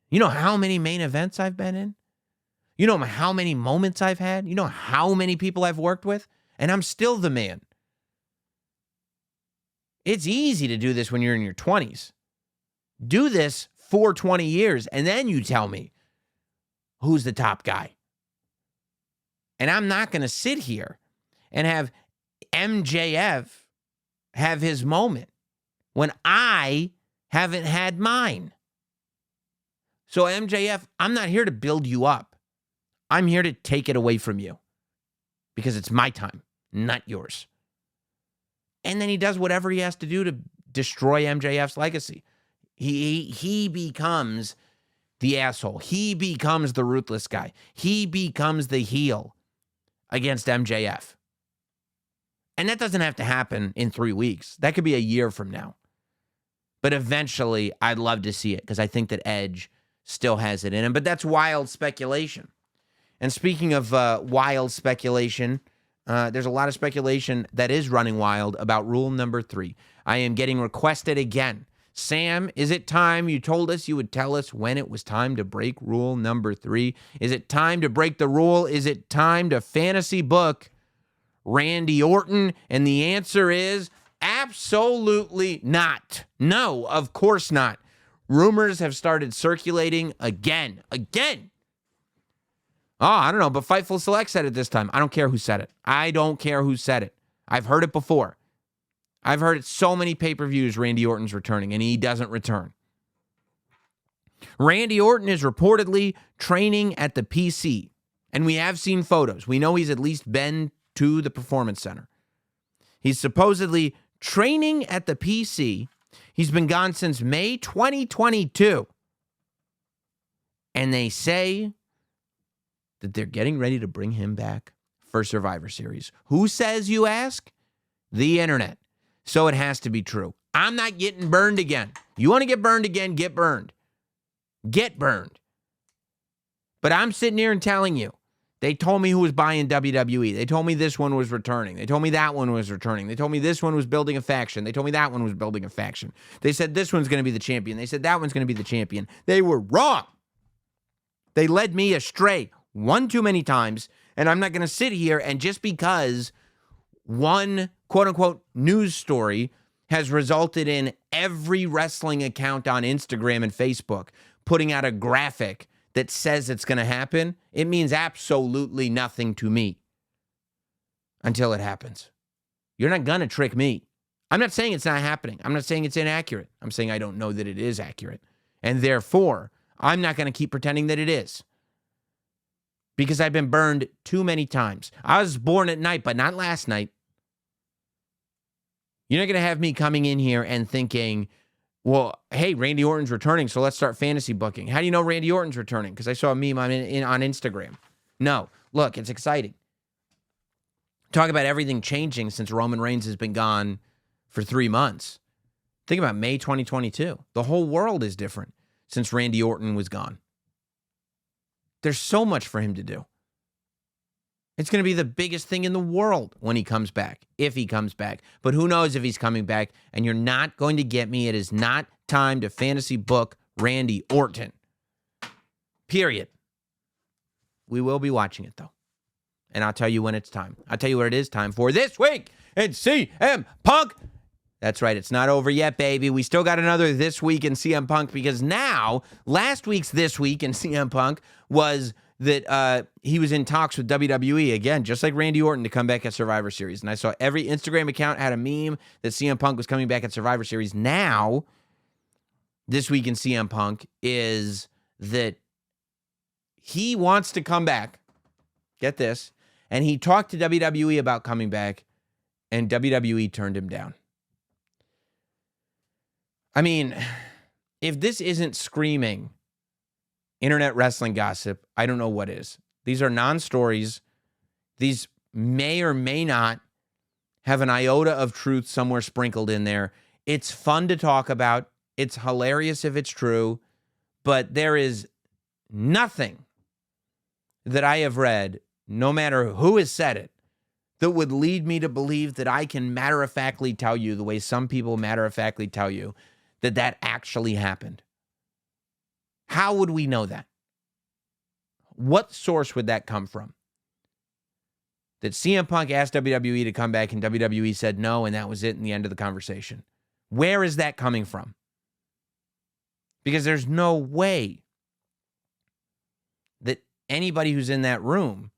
You know how many main events I've been in? You know how many moments I've had? You know how many people I've worked with? And I'm still the man. It's easy to do this when you're in your 20s. Do this for 20 years, and then you tell me who's the top guy. And I'm not going to sit here and have MJF have his moment when I haven't had mine. So MJF, I'm not here to build you up. I'm here to take it away from you because it's my time, not yours. And then he does whatever he has to do to destroy MJF's legacy. He becomes the asshole. He becomes the ruthless guy. He becomes the heel against MJF. And that doesn't have to happen in 3 weeks. That could be a year from now. But eventually, I'd love to see it because I think that Edge still has it in him. But that's wild speculation. And speaking of wild speculation, there's a lot of speculation that is running wild about rule number 3. I am getting requested again. Sam, is it time? You told us you would tell us when it was time to break rule number 3. Is it time to break the rule? Is it time to fantasy book Randy Orton? And the answer is absolutely not. No, of course not. Rumors have started circulating again. Oh, I don't know, but Fightful Select said it this time. I don't care who said it. I don't care who said it. I've heard it before. I've heard it so many pay-per-views, Randy Orton's returning, and he doesn't return. Randy Orton is reportedly training at the PC, and we have seen photos. We know he's at least been to the Performance Center. He's supposedly training at the PC. He's been gone since May 2022. And they say that they're getting ready to bring him back for Survivor Series. Who says, you ask? The internet. So it has to be true. I'm not getting burned again. You want to get burned again? Get burned. Get burned. But I'm sitting here and telling you, they told me who was buying WWE. They told me this one was returning. They told me that one was returning. They told me this one was building a faction. They told me that one was building a faction. They said this one's going to be the champion. They said that one's going to be the champion. They were wrong. They led me astray one too many times, and I'm not going to sit here and just because one quote-unquote news story has resulted in every wrestling account on Instagram and Facebook putting out a graphic that says it's going to happen, it means absolutely nothing to me until it happens. You're not going to trick me. I'm not saying it's not happening. I'm not saying it's inaccurate. I'm saying I don't know that it is accurate. And therefore, I'm not going to keep pretending that it is. Because I've been burned too many times. I was born at night, but not last night. You're not going to have me coming in here and thinking, well, hey, Randy Orton's returning, so let's start fantasy booking. How do you know Randy Orton's returning? Because I saw a meme on Instagram. No, look, it's exciting. Talk about everything changing since Roman Reigns has been gone for 3 months. Think about May 2022. The whole world is different since Randy Orton was gone. There's so much for him to do. It's going to be the biggest thing in the world when he comes back, if he comes back. But who knows if he's coming back, and you're not going to get me. It is not time to fantasy book Randy Orton. Period. We will be watching it, though. And I'll tell you when it's time. I'll tell you what it is time for this week in CM Punk. That's right. It's not over yet, baby. We still got another This Week in CM Punk, because now, last week's This Week in CM Punk was that he was in talks with WWE, again, just like Randy Orton, to come back at Survivor Series. And I saw every Instagram account had a meme that CM Punk was coming back at Survivor Series. Now, This Week in CM Punk is that he wants to come back. Get this. And he talked to WWE about coming back, and WWE turned him down. I mean, if this isn't screaming internet wrestling gossip, I don't know what is. These are non-stories. These may or may not have an iota of truth somewhere sprinkled in there. It's fun to talk about. It's hilarious if it's true. But there is nothing that I have read, no matter who has said it, that would lead me to believe that I can matter-of-factly tell you, the way some people matter-of-factly tell you, that actually happened. How would we know that? What source would that come from? That CM Punk asked WWE to come back and WWE said no, and that was it in the end of the conversation. Where is that coming from? Because there's no way that anybody who's in that room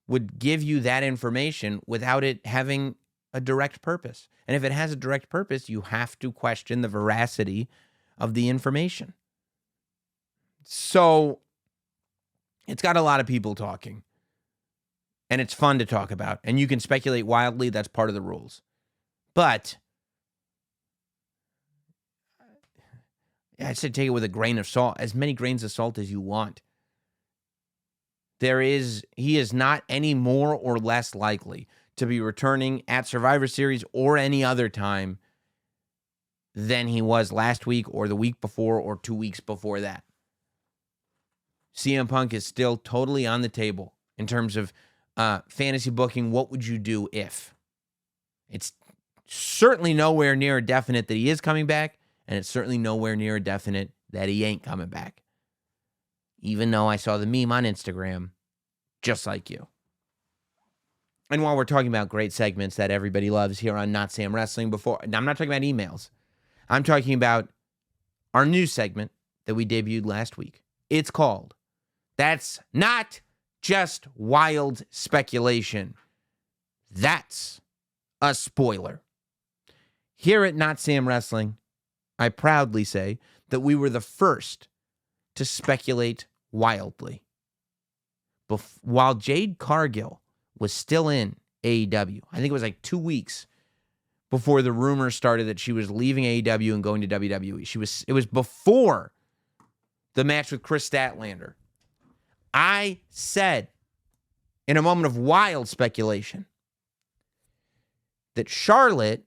would give you that information without it having a direct purpose. And if it has a direct purpose, you have to question the veracity of the information. So it's got a lot of people talking. And it's fun to talk about. And you can speculate wildly. That's part of the rules. But I said take it with a grain of salt, as many grains of salt as you want. He is not any more or less likely to be returning at Survivor Series or any other time than he was last week or the week before or 2 weeks before that. CM Punk is still totally on the table in terms of fantasy booking. What would you do if? It's certainly nowhere near definite that he is coming back, and it's certainly nowhere near definite that he ain't coming back. Even though I saw the meme on Instagram, just like you. And while we're talking about great segments that everybody loves here on Notsam Wrestling, I'm not talking about emails. I'm talking about our new segment that we debuted last week. It's called That's Not Just Wild Speculation. That's a spoiler. Here at Notsam Wrestling, I proudly say that we were the first to speculate wildly. While Jade Cargill was still in AEW. I think it was like 2 weeks before the rumor started that she was leaving AEW and going to WWE. It was before the match with Chris Statlander. I said, in a moment of wild speculation, that Charlotte,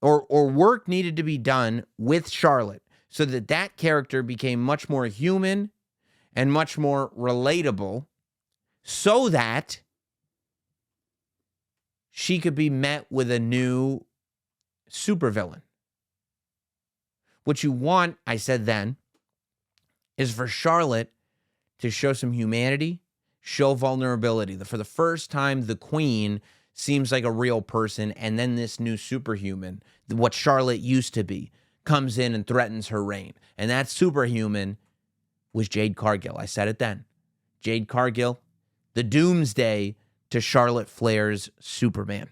or work needed to be done with Charlotte so that character became much more human and much more relatable, so that she could be met with a new supervillain. What you want, I said then, is for Charlotte to show some humanity, show vulnerability. For the first time, the Queen seems like a real person, and then this new superhuman, what Charlotte used to be, comes in and threatens her reign. And that superhuman was Jade Cargill. I said it then. Jade Cargill, the doomsday to Charlotte Flair's Superman.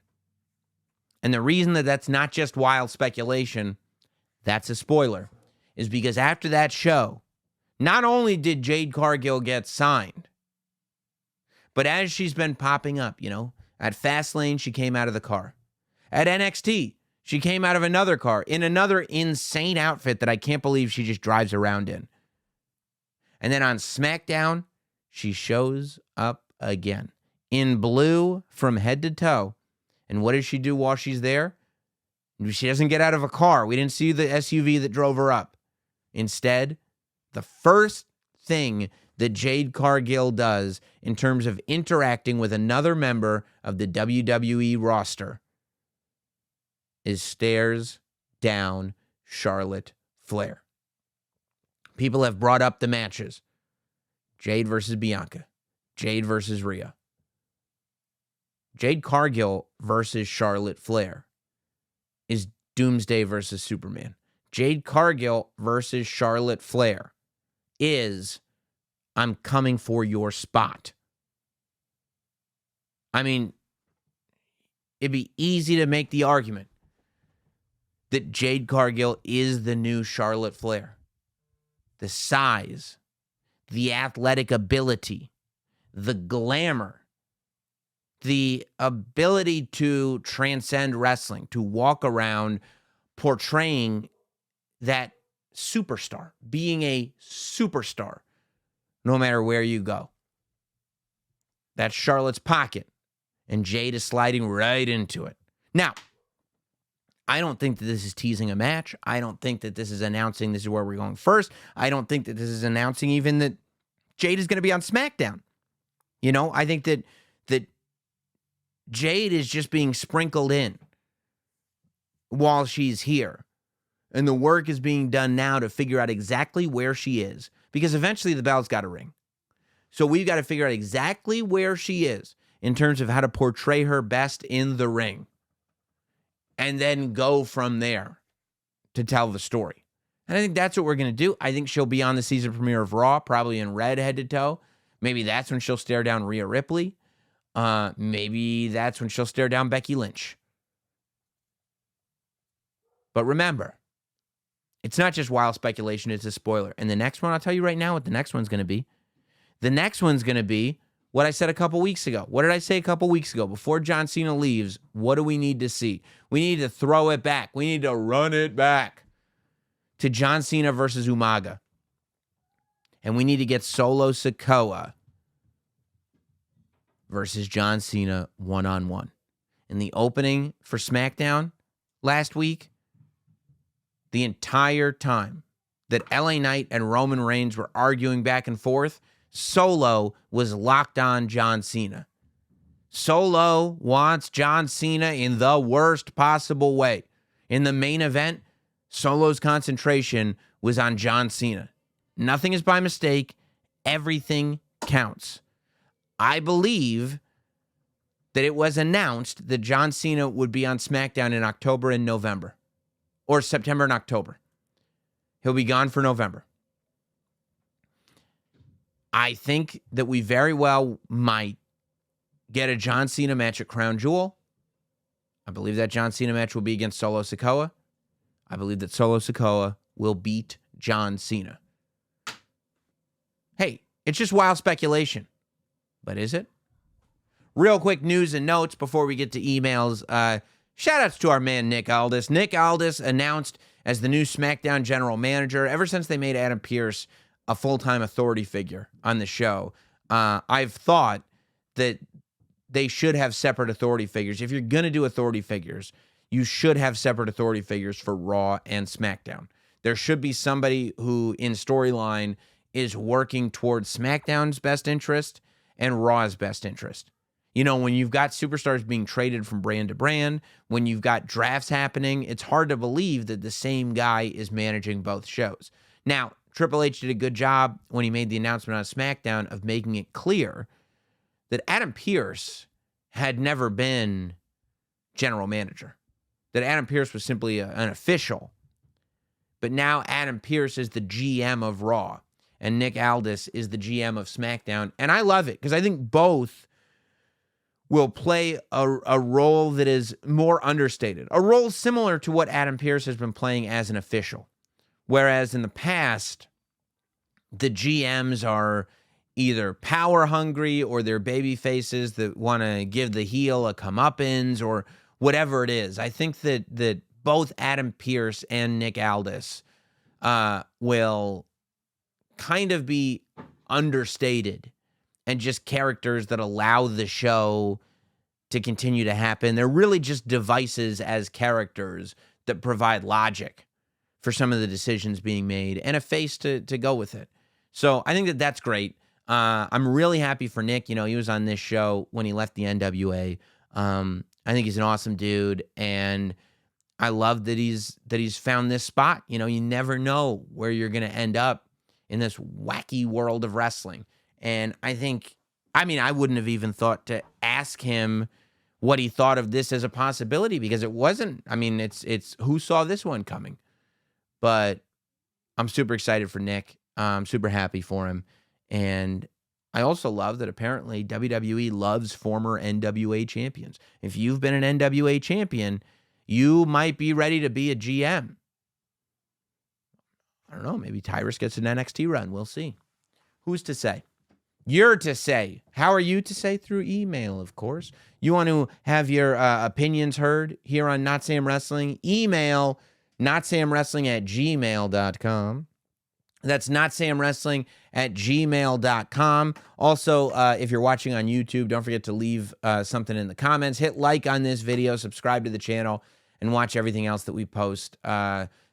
And the reason that that's not just wild speculation, that's a spoiler, is because after that show, Not only did Jade Cargill get signed, but as she's been popping up, at Fastlane, she came out of the car. At NXT, she came out of another car in another insane outfit that I can't believe she just drives around in. And then on SmackDown, she shows up again in blue from head to toe. And what does she do while she's there? She doesn't get out of a car. We didn't see the SUV that drove her up. Instead, the first thing that Jade Cargill does in terms of interacting with another member of the WWE roster is stares down Charlotte Flair. People have brought up the matches. Jade versus Bianca. Jade versus Rhea. Jade Cargill versus Charlotte Flair is Doomsday versus Superman. Jade Cargill versus Charlotte Flair is I'm coming for your spot. I mean, it'd be easy to make the argument that Jade Cargill is the new Charlotte Flair. The size, the athletic ability, the glamour, the ability to transcend wrestling, to walk around portraying that superstar, being a superstar, no matter where you go. That's Charlotte's pocket, and Jade is sliding right into it. Now, I don't think that this is teasing a match. I don't think that this is announcing this is where we're going first. I don't think that this is announcing even that Jade is going to be on SmackDown. I think that Jade is just being sprinkled in while she's here. And the work is being done now to figure out exactly where she is. Because eventually the bell's got to ring. So we've got to figure out exactly where she is in terms of how to portray her best in the ring. And then go from there to tell the story. And I think that's what we're going to do. I think she'll be on the season premiere of Raw, probably in red head to toe. Maybe that's when she'll stare down Rhea Ripley. Maybe that's when she'll stare down Becky Lynch. But remember, it's not just wild speculation, it's a spoiler. And the next one, I'll tell you right now what the next one's going to be. The next one's going to be what I said a couple weeks ago. What did I say a couple weeks ago? Before John Cena leaves, what do we need to see? We need to throw it back. We need to run it back to John Cena versus Umaga. And we need to get Solo Sikoa versus John Cena one-on-one. In the opening for SmackDown last week, the entire time that LA Knight and Roman Reigns were arguing back and forth, Solo was locked on John Cena. Solo wants John Cena in the worst possible way. In the main event, Solo's concentration was on John Cena. Nothing is by mistake. Everything counts. I believe that it was announced that John Cena would be on SmackDown in October and November. Or September and October. He'll be gone for November. I think that we very well might get a John Cena match at Crown Jewel. I believe that John Cena match will be against Solo Sikoa. I believe that Solo Sikoa will beat John Cena. Hey, it's just wild speculation. But is it? Real quick news and notes before we get to emails. Shout outs to our man Nick Aldis. Nick Aldis announced as the new SmackDown general manager ever since they made Adam Pearce a full-time authority figure on the show. I've thought that they should have separate authority figures. If you're going to do authority figures, you should have separate authority figures for Raw and SmackDown. There should be somebody who, in storyline, is working towards SmackDown's best interest and Raw's best interest. When you've got superstars being traded from brand to brand, when you've got drafts happening, it's hard to believe that the same guy is managing both shows. Now, Triple H did a good job when he made the announcement on SmackDown of making it clear that Adam Pearce had never been general manager, that Adam Pearce was simply an official. But now Adam Pearce is the GM of Raw, and Nick Aldis is the GM of SmackDown. And I love it because I think both will play a role that is more understated, a role similar to what Adam Pearce has been playing as an official. Whereas in the past, the GMs are either power hungry or they're baby faces that want to give the heel a comeuppance or whatever it is. I think that both Adam Pearce and Nick Aldis will kind of be understated and just characters that allow the show to continue to happen. They're really just devices as characters that provide logic for some of the decisions being made and a face to go with it. So I think that that's great. I'm really happy for Nick. You know, he was on this show when he left the NWA. I think he's an awesome dude, and I love that he's found this spot. You know, you never know where you're going to end up in this wacky world of wrestling. And I wouldn't have even thought to ask him what he thought of this as a possibility, because it wasn't, it's who saw this one coming? But I'm super excited for Nick. I'm super happy for him. And I also love that apparently WWE loves former NWA champions. If you've been an NWA champion, you might be ready to be a GM. I don't know. Maybe Tyrus gets an NXT run. We'll see. Who's to say? You're to say. How are you to say? Through email, of course. You want to have your opinions heard here on Not Sam Wrestling? Email notsamwrestling@gmail.com. That's notsamwrestling@gmail.com. Also, if you're watching on YouTube, don't forget to leave something in the comments. Hit like on this video, subscribe to the channel, and watch everything else that we post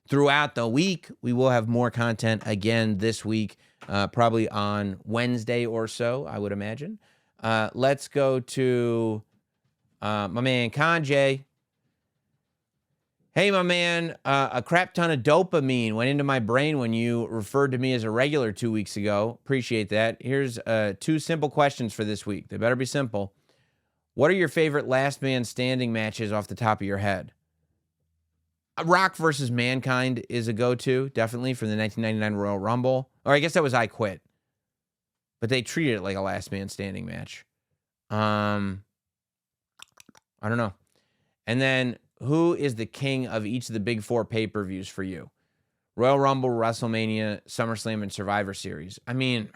throughout the week. We will have more content again this week, probably on Wednesday or so, I would imagine. Let's go to my man Kanjay. Hey, my man, a crap ton of dopamine went into my brain when you referred to me as a regular 2 weeks ago. Appreciate that. Here's 2 simple questions for this week. They better be simple. What are your favorite last man standing matches off the top of your head? Rock versus Mankind is a go-to, definitely, for the 1999 Royal Rumble. Or I guess that was I Quit. But they treated it like a last man standing match. I don't know. And then, who is the king of each of the big 4 pay-per-views for you? Royal Rumble, WrestleMania, SummerSlam, and Survivor Series. I mean,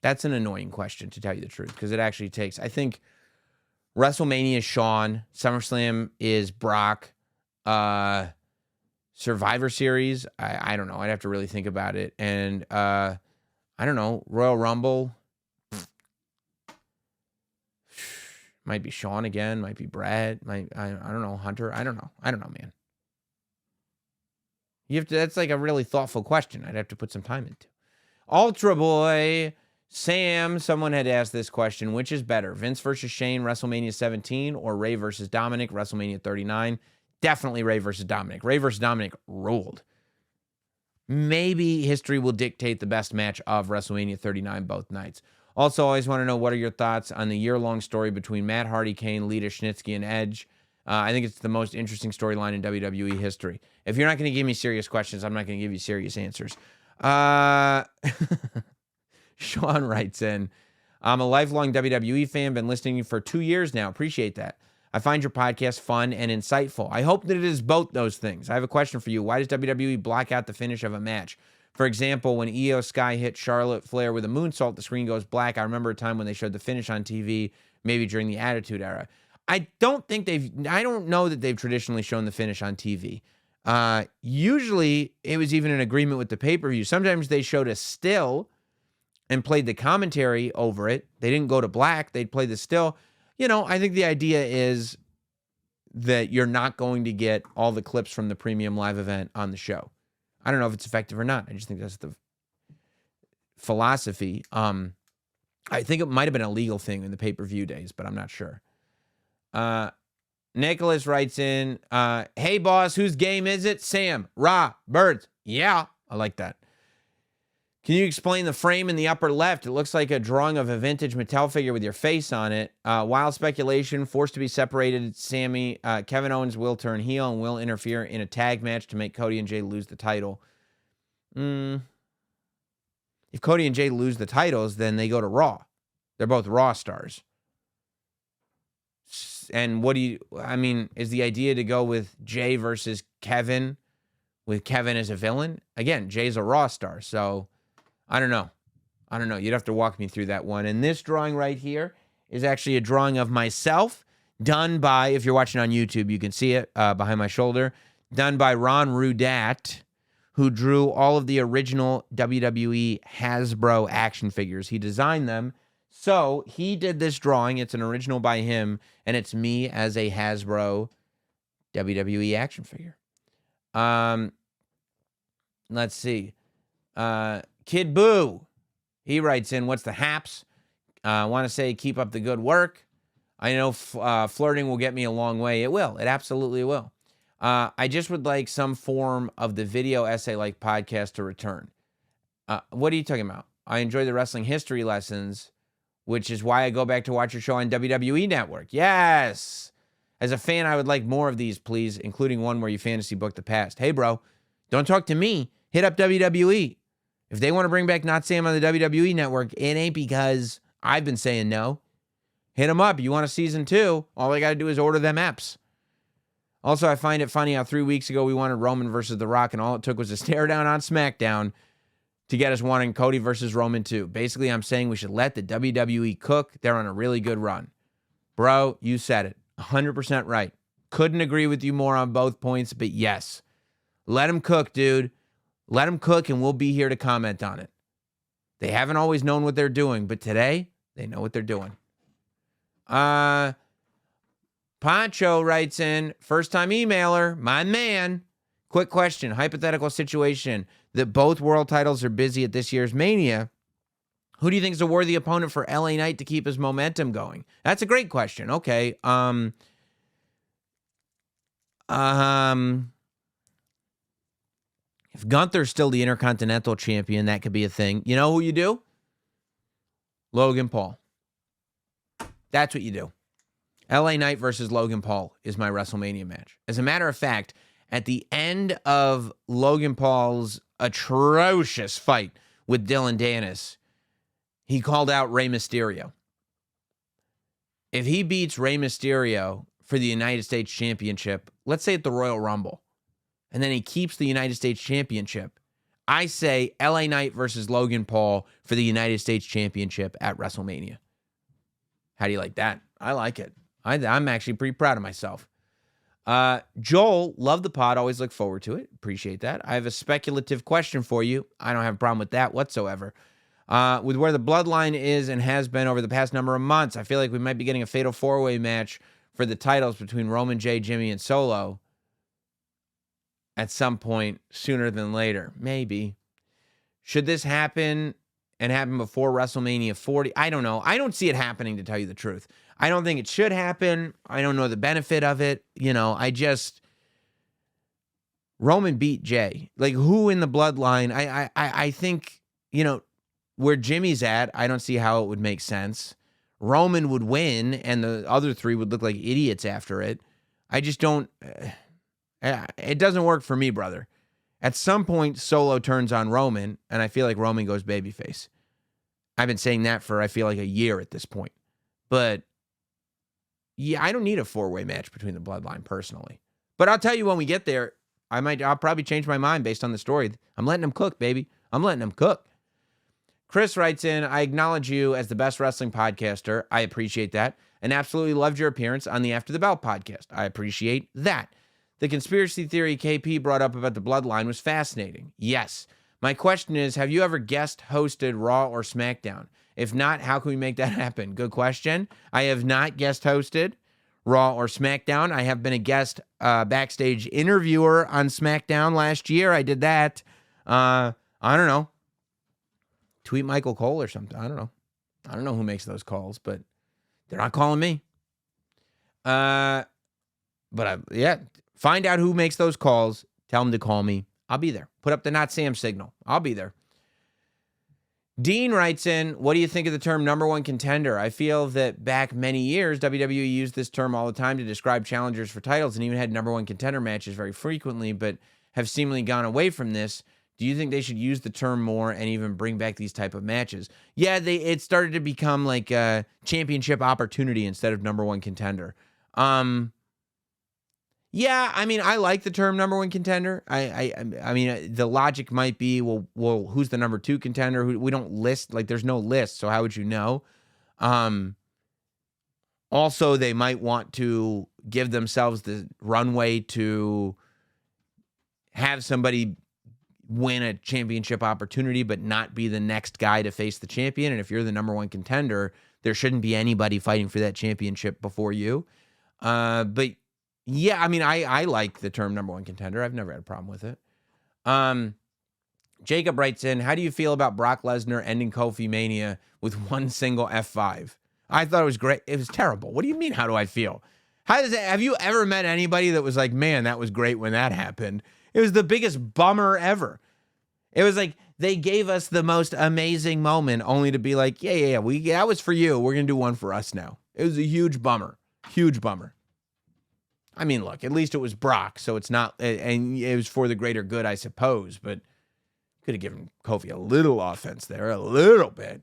that's an annoying question, to tell you the truth, because it actually takes, I think, WrestleMania is Shawn, SummerSlam is Brock, Survivor Series, I don't know. I'd have to really think about it. And I don't know, Royal Rumble might be Shawn again, might be Brad, I don't know, Hunter. I don't know, man. That's like a really thoughtful question. I'd have to put some time into. Ultra Boy Sam, someone had asked this question: which is better, Vince versus Shane, WrestleMania 17, or Ray versus Dominic, WrestleMania 39? Definitely Ray versus Dominic. Ray versus Dominic ruled. Maybe history will dictate the best match of WrestleMania 39 both nights. Also, always want to know, what are your thoughts on the year-long story between Matt Hardy, Kane, Lita, Schnitzky, and Edge? I think it's the most interesting storyline in WWE history. If you're not going to give me serious questions, I'm not going to give you serious answers. Sean writes in, I'm a lifelong WWE fan, been listening for 2 years now. Appreciate that. I find your podcast fun and insightful. I hope that it is both those things. I have a question for you. Why does WWE block out the finish of a match? For example, when Io Sky hit Charlotte Flair with a moonsault, the screen goes black. I remember a time when they showed the finish on TV, maybe during the Attitude Era. I don't know that they've traditionally shown the finish on TV. Usually, it was even an agreement with the pay-per-view. Sometimes they showed a still and played the commentary over it. They didn't go to black. They'd play the still. You know, I think the idea is that you're not going to get all the clips from the premium live event on the show. I don't know if it's effective or not. I just think that's the philosophy. I think it might have been a legal thing in the pay-per-view days, but I'm not sure. Nicholas writes in, hey, boss, whose game is it? Sam, Ra, Birds. Yeah, I like that. Can you explain the frame in the upper left? It looks like a drawing of a vintage Mattel figure with your face on it. Wild speculation, forced to be separated. Sami, Kevin Owens will turn heel and will interfere in a tag match to make Cody and Jay lose the title. If Cody and Jay lose the titles, then they go to Raw. They're both Raw stars. And is the idea to go with Jay versus Kevin with Kevin as a villain. Again, Jay's a Raw star, so I don't know. You'd have to walk me through that one. And this drawing right here is actually a drawing of myself done by, if you're watching on YouTube, you can see it behind my shoulder, done by Ron Rudat, who drew all of the original WWE Hasbro action figures. He designed them. So he did this drawing. It's an original by him, and it's me as a Hasbro WWE action figure. Let's see. Kid Boo, he writes in, what's the haps? Want to say keep up the good work. I know flirting will get me a long way. It will. It absolutely will. I just would like some form of the video essay-like podcast to return. What are you talking about? I enjoy the wrestling history lessons, which is why I go back to watch your show on WWE Network. Yes! As a fan, I would like more of these, please, including one where you fantasy book the past. Hey, bro, don't talk to me. Hit up WWE. If they want to bring back Notsam on the WWE Network, it ain't because I've been saying no. Hit them up. You want a season 2? All I got to do is order them apps. Also, I find it funny how 3 weeks ago we wanted Roman versus The Rock, and all it took was a stare down on SmackDown to get us wanting Cody versus Roman too. Basically, I'm saying we should let the WWE cook. They're on a really good run. Bro, you said it. 100% right. Couldn't agree with you more on both points, but yes. Let them cook, dude. Let them cook, and we'll be here to comment on it. They haven't always known what they're doing, but today, they know what they're doing. Poncho writes in, first-time emailer, my man. Quick question, hypothetical situation that both world titles are busy at this year's Mania. Who do you think is a worthy opponent for LA Knight to keep his momentum going? That's a great question. Okay. If Gunther's still the Intercontinental Champion, that could be a thing. You know who you do? Logan Paul. That's what you do. LA Knight versus Logan Paul is my WrestleMania match. As a matter of fact, at the end of Logan Paul's atrocious fight with Dylan Dennis, he called out Rey Mysterio. If he beats Rey Mysterio for the United States Championship, let's say at the Royal Rumble, and then he keeps the United States Championship, I say LA Knight versus Logan Paul for the United States Championship at WrestleMania. How do you like that? I like it. I'm actually pretty proud of myself. Joel, love the pod. Always look forward to it. Appreciate that. I have a speculative question for you. I don't have a problem with that whatsoever. With where the bloodline is and has been over the past number of months, I feel like we might be getting a fatal four-way match for the titles between Roman, Jay, Jimmy, and Solo at some point sooner than later. Maybe. Should this happen and happen before WrestleMania 40? I don't know. I don't see it happening, to tell you the truth. I don't think it should happen. I don't know the benefit of it. Roman beat Jay. Like, who in the bloodline? I think, where Jimmy's at, I don't see how it would make sense. Roman would win, and the other three would look like idiots after it. I just don't. It doesn't work for me, brother. At some point, Solo turns on Roman, and I feel like Roman goes babyface. I've been saying that for, I feel like, a year at this point. But, yeah, I don't need a four-way match between the bloodline, personally. But I'll tell you when we get there, I'll probably change my mind based on the story. I'm letting them cook, baby. I'm letting them cook. Chris writes in, I acknowledge you as the best wrestling podcaster. I appreciate that. And absolutely loved your appearance on the After the Bell podcast. I appreciate that. The conspiracy theory KP brought up about the bloodline was fascinating. Yes. My question is, have you ever guest hosted Raw or SmackDown? If not, how can we make that happen? Good question. I have not guest hosted Raw or SmackDown. I have been a guest backstage interviewer on SmackDown last year. I did that. I don't know. Tweet Michael Cole or something. I don't know. I don't know who makes those calls, but they're not calling me. Find out who makes those calls. Tell them to call me. I'll be there. Put up the Not Sam signal. I'll be there. Dean writes in, what do you think of the term number one contender? I feel that back many years, WWE used this term all the time to describe challengers for titles and even had number one contender matches very frequently, but have seemingly gone away from this. Do you think they should use the term more and even bring back these type of matches? Yeah, it started to become like a championship opportunity instead of number one contender. Yeah, I mean, I like the term number one contender. I mean, the logic might be, well, who's the number two contender? We don't list, like, there's no list, so how would you know? Also, they might want to give themselves the runway to have somebody win a championship opportunity, but not be the next guy to face the champion. And if you're the number one contender, there shouldn't be anybody fighting for that championship before you. But yeah, I mean, I like the term number one contender. I've never had a problem with it. Jacob writes in, how do you feel about Brock Lesnar ending Kofi Mania with one single F5? I thought it was great. It was terrible. What do you mean, how do I feel? Have you ever met anybody that was like, man, that was great when that happened? It was the biggest bummer ever. It was like they gave us the most amazing moment only to be like, yeah, that was for you. We're going to do one for us now. It was a huge bummer. Huge bummer. I mean, look, at least it was Brock, so it's not, and it was for the greater good, I suppose, but could have given Kofi a little offense there, a little bit.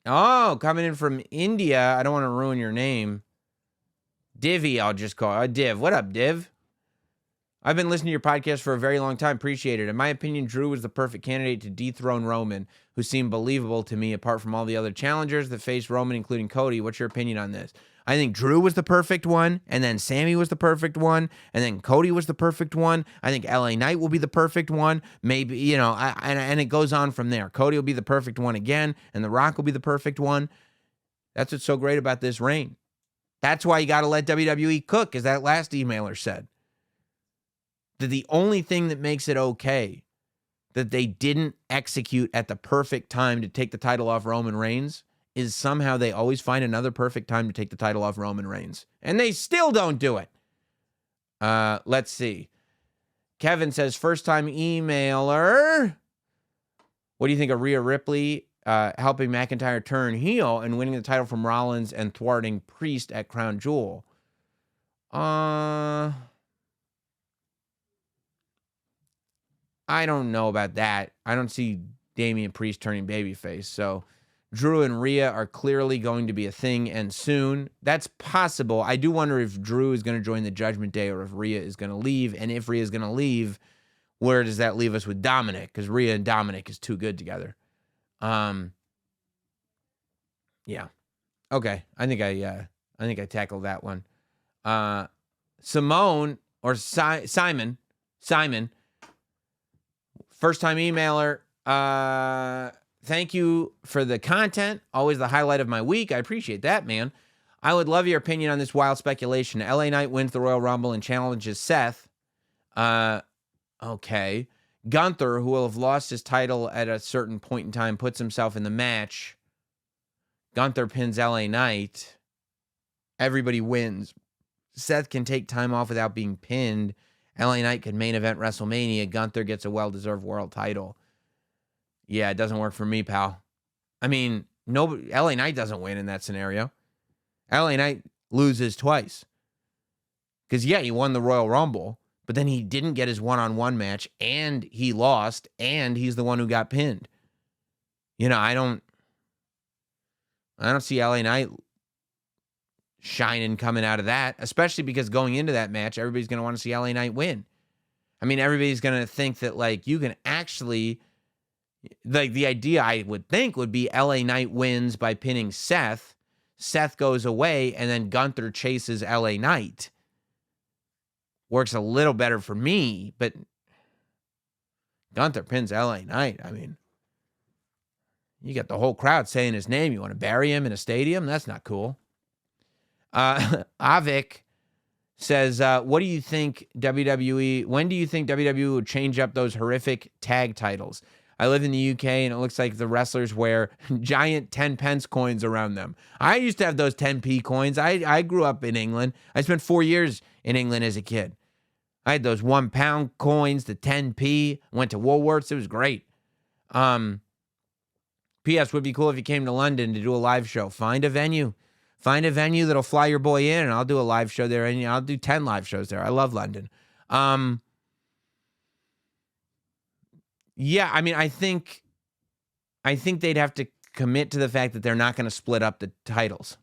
Oh, coming in from India, I don't want to ruin your name. Divvy, I'll just call it. Div, what up, Div? I've been listening to your podcast for a very long time. Appreciate it. In my opinion, Drew was the perfect candidate to dethrone Roman, who seemed believable to me apart from all the other challengers that faced Roman, including Cody. What's your opinion on this? I think Drew was the perfect one, and then Sami was the perfect one, and then Cody was the perfect one. I think LA Knight will be the perfect one. Maybe, and it goes on from there. Cody will be the perfect one again, and The Rock will be the perfect one. That's what's so great about this reign. That's why you got to let WWE cook, as that last emailer said. That the only thing that makes it okay that they didn't execute at the perfect time to take the title off Roman Reigns is somehow they always find another perfect time to take the title off Roman Reigns. And they still don't do it. Let's see. Kevin says, first-time emailer. What do you think of Rhea Ripley helping McIntyre turn heel and winning the title from Rollins and thwarting Priest at Crown Jewel? I don't know about that. I don't see Damian Priest turning babyface. So Drew and Rhea are clearly going to be a thing, and soon. That's possible. I do wonder if Drew is going to join the Judgment Day or if Rhea is going to leave. And if Rhea is going to leave, where does that leave us with Dominic? Because Rhea and Dominic is too good together. Yeah. Okay. I think I tackled that one. Simone or Simon. First-time emailer. Thank you for the content. Always the highlight of my week. I appreciate that, man. I would love your opinion on this wild speculation. LA Knight wins the Royal Rumble and challenges Seth. Okay. Gunther, who will have lost his title at a certain point in time, puts himself in the match. Gunther pins LA Knight. Everybody wins. Seth can take time off without being pinned. LA Knight can main event WrestleMania. Gunther gets a well-deserved world title. Yeah, it doesn't work for me, pal. I mean, LA Knight doesn't win in that scenario. LA Knight loses twice. Because, yeah, he won the Royal Rumble, but then he didn't get his one-on-one match, and he lost, and he's the one who got pinned. I don't see LA Knight shining coming out of that, especially because going into that match, everybody's going to want to see LA Knight win. I mean, everybody's going to think that, you can actually, the idea I would think would be LA Knight wins by pinning Seth. Seth goes away, and then Gunther chases LA Knight. Works a little better for me, but Gunther pins LA Knight. I mean, you got the whole crowd saying his name. You want to bury him in a stadium? That's not cool. Avik says, what do you think when do you think WWE would change up those horrific tag titles? I live in the UK, and it looks like the wrestlers wear giant 10 pence coins around them. I used to have those 10p coins. I grew up in England. I spent 4 years in England as a kid. I had those 1 pound coins, the 10p. Went to Woolworths. It was great. P.S. would be cool if you came to London to do a live show. Find a venue. Find a venue that'll fly your boy in, and I'll do a live show there, and I'll do 10 live shows there. I love London. Yeah, I mean, I think they'd have to commit to the fact that they're not going to split up the titles.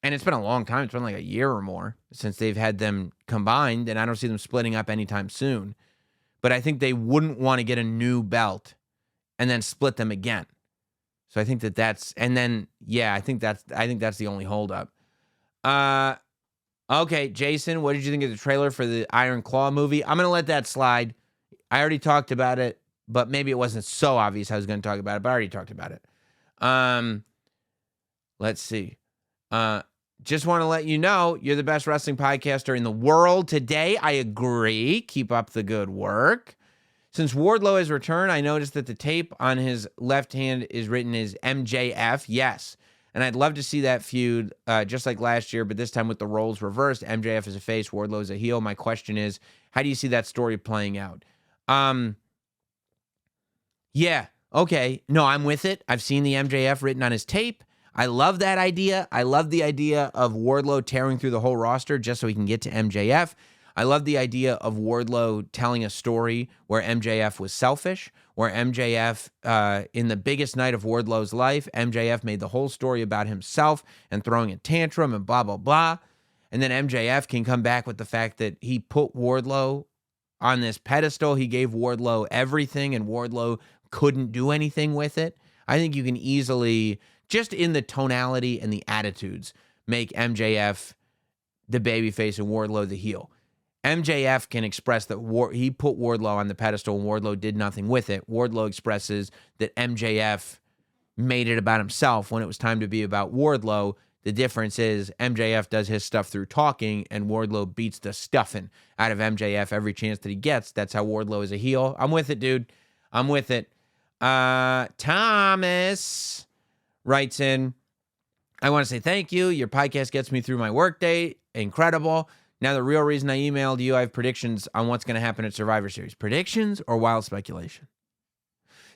And it's been a long time. It's been like a year or more since they've had them combined, and I don't see them splitting up anytime soon. But I think they wouldn't want to get a new belt and then split them again. So I think that's, and then, yeah, I think that's the only holdup. Okay, Jason, what did you think of the trailer for the Iron Claw movie? I'm going to let that slide. I already talked about it, but maybe it wasn't so obvious I was going to talk about it, but I already talked about it. Let's see. Just want to let you know, you're the best wrestling podcaster in the world today. I agree. Keep up the good work. Since Wardlow has returned, I noticed that the tape on his left hand is written as MJF. Yes. And I'd love to see that feud just like last year, but this time with the roles reversed. MJF is a face, Wardlow is a heel. My question is, how do you see that story playing out? Yeah. Okay. No, I'm with it. I've seen the MJF written on his tape. I love that idea. I love the idea of Wardlow tearing through the whole roster just so he can get to MJF. I love the idea of Wardlow telling a story where MJF was selfish, where MJF, in the biggest night of Wardlow's life, MJF made the whole story about himself and throwing a tantrum and blah, blah, blah. And then MJF can come back with the fact that he put Wardlow on this pedestal. He gave Wardlow everything, and Wardlow couldn't do anything with it. I think you can easily, just in the tonality and the attitudes, make MJF the babyface and Wardlow the heel. MJF can express that he put Wardlow on the pedestal and Wardlow did nothing with it. Wardlow expresses that MJF made it about himself when it was time to be about Wardlow. The difference is MJF does his stuff through talking and Wardlow beats the stuffing out of MJF every chance that he gets. That's how Wardlow is a heel. I'm with it, dude. I'm with it. Thomas writes in, I want to say thank you. Your podcast gets me through my workday. Incredible. Now, the real reason I emailed you, I have predictions on what's going to happen at Survivor Series. Predictions or wild speculation?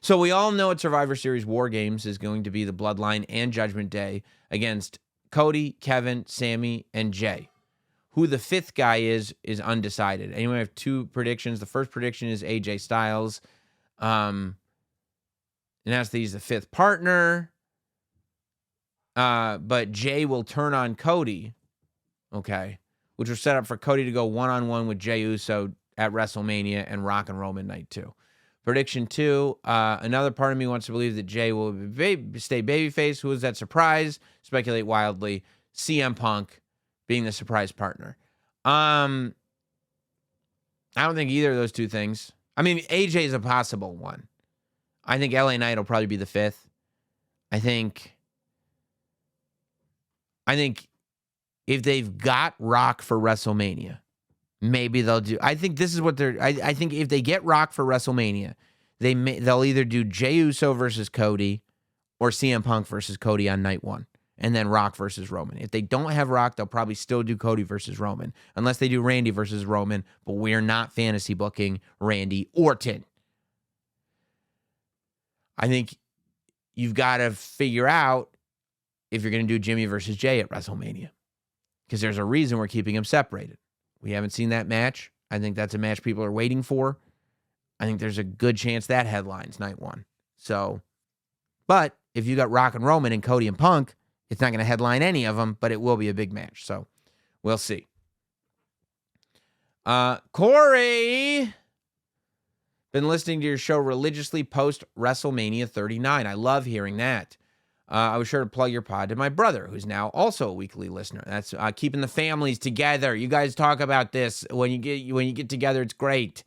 So we all know at Survivor Series War Games is going to be the Bloodline and Judgment Day against Cody, Kevin, Sami, and Jay. Who the fifth guy is undecided. Anyone have two predictions? The first prediction is AJ Styles. And that's that he's the fifth partner. But Jay will turn on Cody. Okay. Which was set up for Cody to go one-on-one with Jey Uso at WrestleMania and Rock and Roman Night 2. Prediction 2, another part of me wants to believe that Jay will stay babyface. Who is that surprise? Speculate wildly. CM Punk being the surprise partner. I don't think either of those two things. I mean, AJ is a possible one. I think LA Knight will probably be the fifth. I think if they've got Rock for WrestleMania, maybe they'll do. I think this is what they're. I think if they get Rock for WrestleMania, they'll either do Jey Uso versus Cody, or CM Punk versus Cody on night one, and then Rock versus Roman. If they don't have Rock, they'll probably still do Cody versus Roman, unless they do Randy versus Roman. But we're not fantasy booking Randy Orton. I think you've got to figure out if you're going to do Jimmy versus Jay at WrestleMania. Because there's a reason we're keeping them separated. We haven't seen that match. I think that's a match people are waiting for. I think there's a good chance that headlines night one. So, but if you got Rock and Roman and Cody and Punk, it's not going to headline any of them, but it will be a big match. So, we'll see. Corey, been listening to your show religiously post WrestleMania 39. I love hearing that. I was sure to plug your pod to my brother, who's now also a weekly listener. That's keeping the families together. You guys talk about this when you get together. It's great.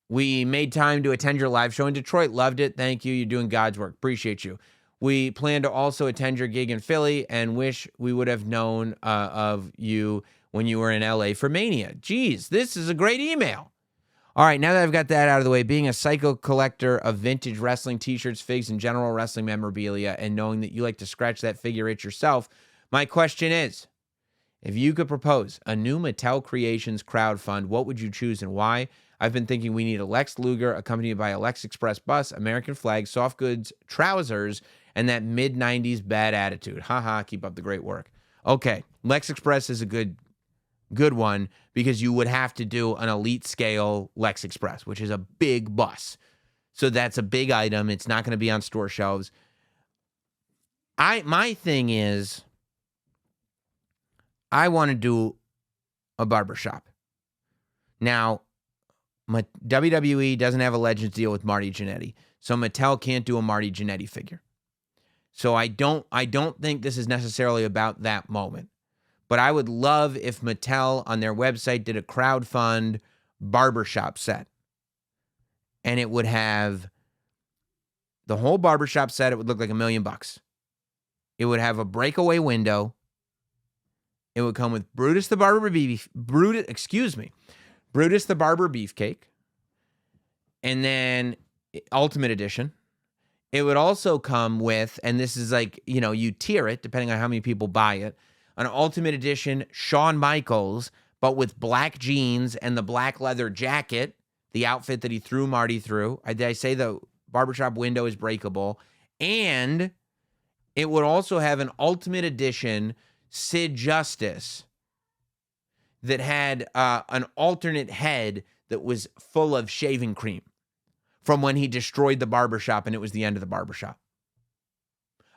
We made time to attend your live show in Detroit. Loved it. Thank you. You're doing God's work. Appreciate you. We plan to also attend your gig in Philly and wish we would have known of you when you were in LA for Mania. Geez, this is a great email. All right, now that I've got that out of the way, being a psycho collector of vintage wrestling t-shirts, figs, and general wrestling memorabilia, and knowing that you like to scratch that figure itch yourself, my question is, if you could propose a new Mattel Creations crowdfund, what would you choose and why? I've been thinking we need a Lex Luger accompanied by a Lex Express bus, American flag, soft goods, trousers, and that mid-90s bad attitude. Haha, keep up the great work. Okay, Lex Express is a good one because you would have to do an elite scale Lex Express, which is a big bus. So that's a big item. It's not going to be on store shelves. My thing is, I want to do a barbershop. Now, WWE doesn't have a Legends deal with Marty Jannetty, so Mattel can't do a Marty Jannetty figure. So I don't think this is necessarily about that moment. But I would love if Mattel on their website did a crowdfund barbershop set. And it would have the whole barbershop set. It would look like $1 million. It would have a breakaway window. It would come with Brutus the Barber Beefcake. And then Ultimate Edition. It would also come with, and this is like, you tier it depending on how many people buy it, an Ultimate Edition Shawn Michaels, but with black jeans and the black leather jacket, the outfit that he threw Marty through. I say the barbershop window is breakable. And it would also have an Ultimate Edition Sid Justice that had an alternate head that was full of shaving cream from when he destroyed the barbershop and it was the end of the barbershop.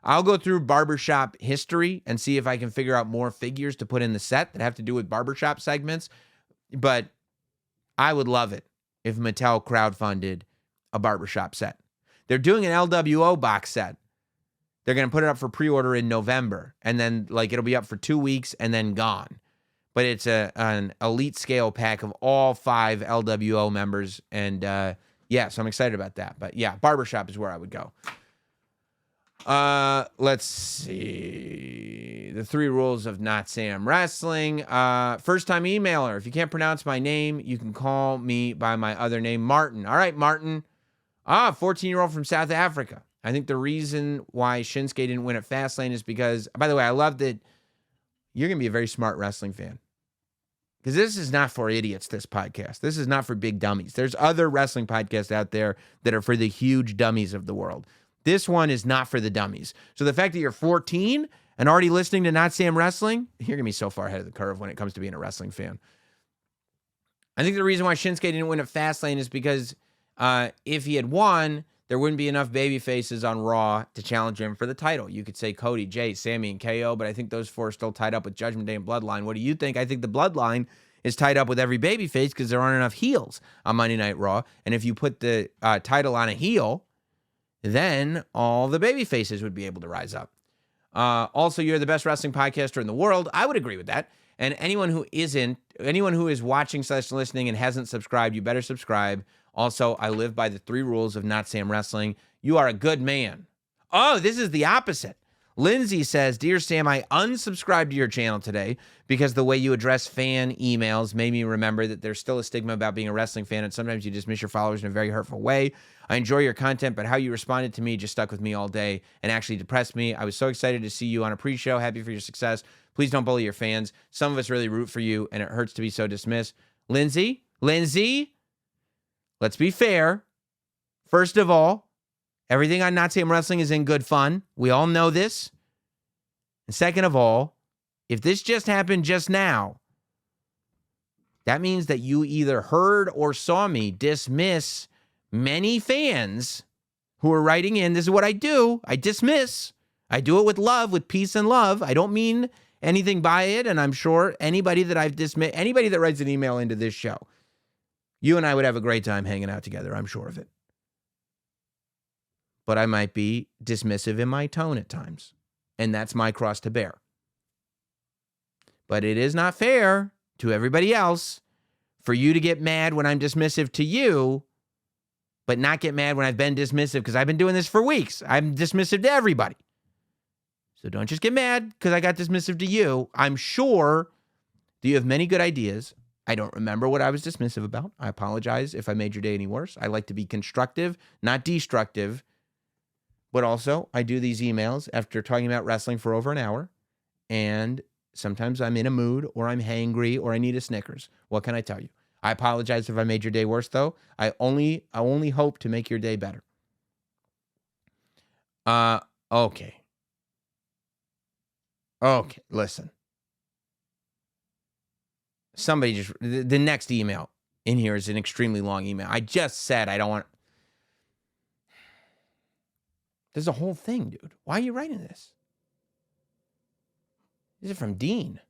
I'll go through barbershop history and see if I can figure out more figures to put in the set that have to do with barbershop segments. But I would love it if Mattel crowdfunded a barbershop set. They're doing an LWO box set. They're going to put it up for pre-order in November. And then it'll be up for 2 weeks and then gone. But it's an elite scale pack of all 5 LWO members. And so I'm excited about that. But yeah, barbershop is where I would go. Let's see. The 3 rules of Notsam Wrestling. First time emailer. If you can't pronounce my name, you can call me by my other name, Martin. All right, Martin. 14-year-old from South Africa. I think the reason why Shinsuke didn't win at Fastlane is because, by the way, I love that you're going to be a very smart wrestling fan. Because this is not for idiots, this podcast. This is not for big dummies. There's other wrestling podcasts out there that are for the huge dummies of the world. This one is not for the dummies. So the fact that you're 14 and already listening to Notsam Wrestling, you're going to be so far ahead of the curve when it comes to being a wrestling fan. I think the reason why Shinsuke didn't win at Fastlane is because if he had won, there wouldn't be enough baby faces on Raw to challenge him for the title. You could say Cody, Jay, Sami, and KO, but I think those 4 are still tied up with Judgment Day and Bloodline. What do you think? I think the Bloodline is tied up with every baby face because there aren't enough heels on Monday Night Raw. And if you put the title on a heel, then all the baby faces would be able to rise up. Also, you're the best wrestling podcaster in the world. I would agree with that. And anyone who is watching / listening and hasn't subscribed, you better subscribe. Also, I live by the 3 rules of Notsam Wrestling. You are a good man. Oh, this is the opposite. Lindsay says, Dear Sam, I unsubscribed to your channel today because the way you address fan emails made me remember that there's still a stigma about being a wrestling fan, and sometimes you dismiss your followers in a very hurtful way. I enjoy your content, but how you responded to me just stuck with me all day and actually depressed me. I was so excited to see you on a pre-show. Happy for your success. Please don't bully your fans. Some of us really root for you, and it hurts to be so dismissed. Lindsay, let's be fair. First of all, everything on Notsam Wrestling is in good fun. We all know this. And second of all, if this just happened just now, that means that you either heard or saw me dismiss many fans who are writing in. This is what I do. I dismiss. I do it with love, with peace and love. I don't mean anything by it. And I'm sure anybody that I've dismissed, anybody that writes an email into this show, you and I would have a great time hanging out together. I'm sure of it. But I might be dismissive in my tone at times. And that's my cross to bear. But it is not fair to everybody else for you to get mad when I'm dismissive to you, but not get mad when I've been dismissive, because I've been doing this for weeks. I'm dismissive to everybody. So don't just get mad because I got dismissive to you. I'm sure that you have many good ideas. I don't remember what I was dismissive about. I apologize if I made your day any worse. I like to be constructive, not destructive. But also, I do these emails after talking about wrestling for over an hour, and sometimes I'm in a mood, or I'm hangry, or I need a Snickers. What can I tell you? I apologize if I made your day worse, though. I only hope to make your day better. Okay, listen. Somebody just, the next email in here is an extremely long email. I just said I don't want. There's a whole thing, dude. Why are you writing this? This is from Dean.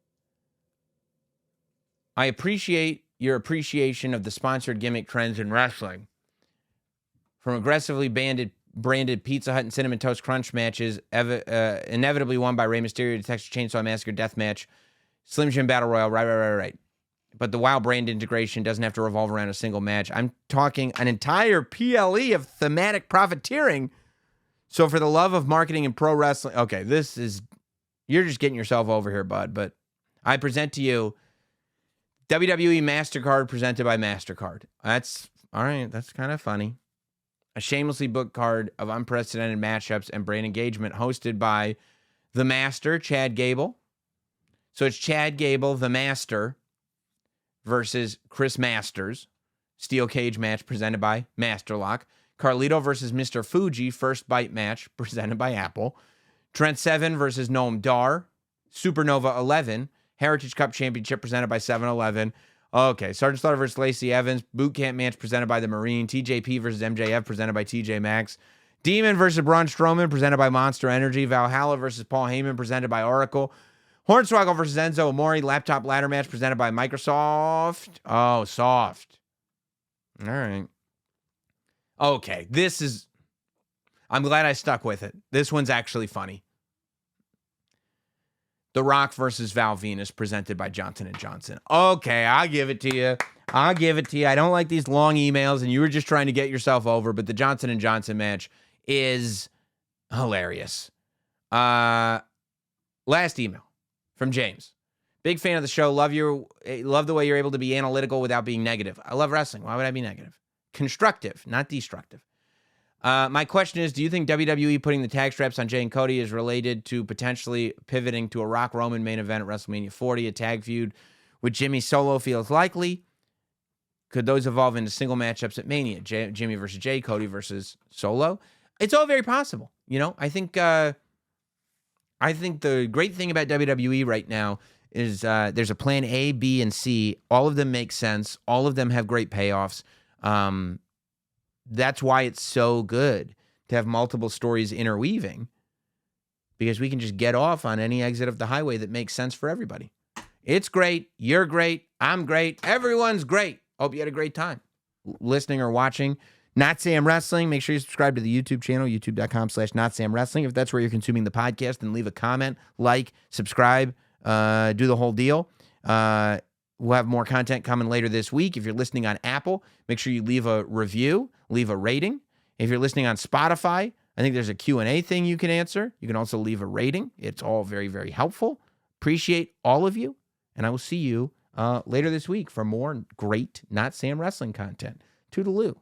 I appreciate your appreciation of the sponsored gimmick trends in wrestling. From aggressively branded Pizza Hut and Cinnamon Toast Crunch matches, inevitably won by Rey Mysterio to Texas Chainsaw Massacre Death Match, Slim Jim Battle Royal, right. But the WoW brand integration doesn't have to revolve around a single match. I'm talking an entire PLE of thematic profiteering. So for the love of marketing and pro wrestling, okay, you're just getting yourself over here, bud. But I present to you WWE MasterCard presented by MasterCard. That's all right. That's kind of funny. A shamelessly booked card of unprecedented matchups and brand engagement hosted by the Master, Chad Gable. So it's Chad Gable, the Master, versus Chris Masters. Steel cage match presented by Masterlock. Carlito versus Mr. Fuji, first bite match presented by Apple. Trent Seven versus Noam Dar. Supernova 11. Heritage Cup Championship presented by 7-Eleven. Okay, Sergeant Slaughter versus Lacey Evans. Boot camp match presented by the Marine. TJP versus MJF presented by TJ Maxx. Demon versus Braun Strowman presented by Monster Energy. Valhalla versus Paul Heyman presented by Oracle. Hornswoggle versus Enzo Amore. Laptop ladder match presented by Microsoft. Oh, soft. All right. Okay, I'm glad I stuck with it. This one's actually funny. The Rock versus Val Venus presented by Johnson & Johnson. Okay, I'll give it to you. I don't like these long emails, and you were just trying to get yourself over, but the Johnson & Johnson match is hilarious. Last email from James. Big fan of the show. Love the way you're able to be analytical without being negative. I love wrestling. Why would I be negative? Constructive, not destructive. My question is, do you think WWE putting the tag straps on Jay and Cody is related to potentially pivoting to a Rock Roman main event at WrestleMania 40, a tag feud with Jimmy Solo feels likely? Could those evolve into single matchups at Mania? Jimmy versus Jay, Cody versus Solo? It's all very possible. You know, I think the great thing about WWE right now is there's a plan A, B, and C. All of them make sense. All of them have great payoffs. That's why it's so good to have multiple stories interweaving, because we can just get off on any exit of the highway that makes sense for everybody. It's great. You're great. I'm great. Everyone's great. Hope you had a great time listening or watching Not Sam Wrestling. Make sure you subscribe to the YouTube channel, youtube.com/NotSamWrestling. If that's where you're consuming the podcast, then leave a comment, like, subscribe, do the whole deal. We'll have more content coming later this week. If you're listening on Apple, make sure you leave a review, leave a rating. If you're listening on Spotify, I think there's a Q&A thing you can answer. You can also leave a rating. It's all very, very helpful. Appreciate all of you. And I will see you later this week for more great Not Sam Wrestling content. Toodaloo.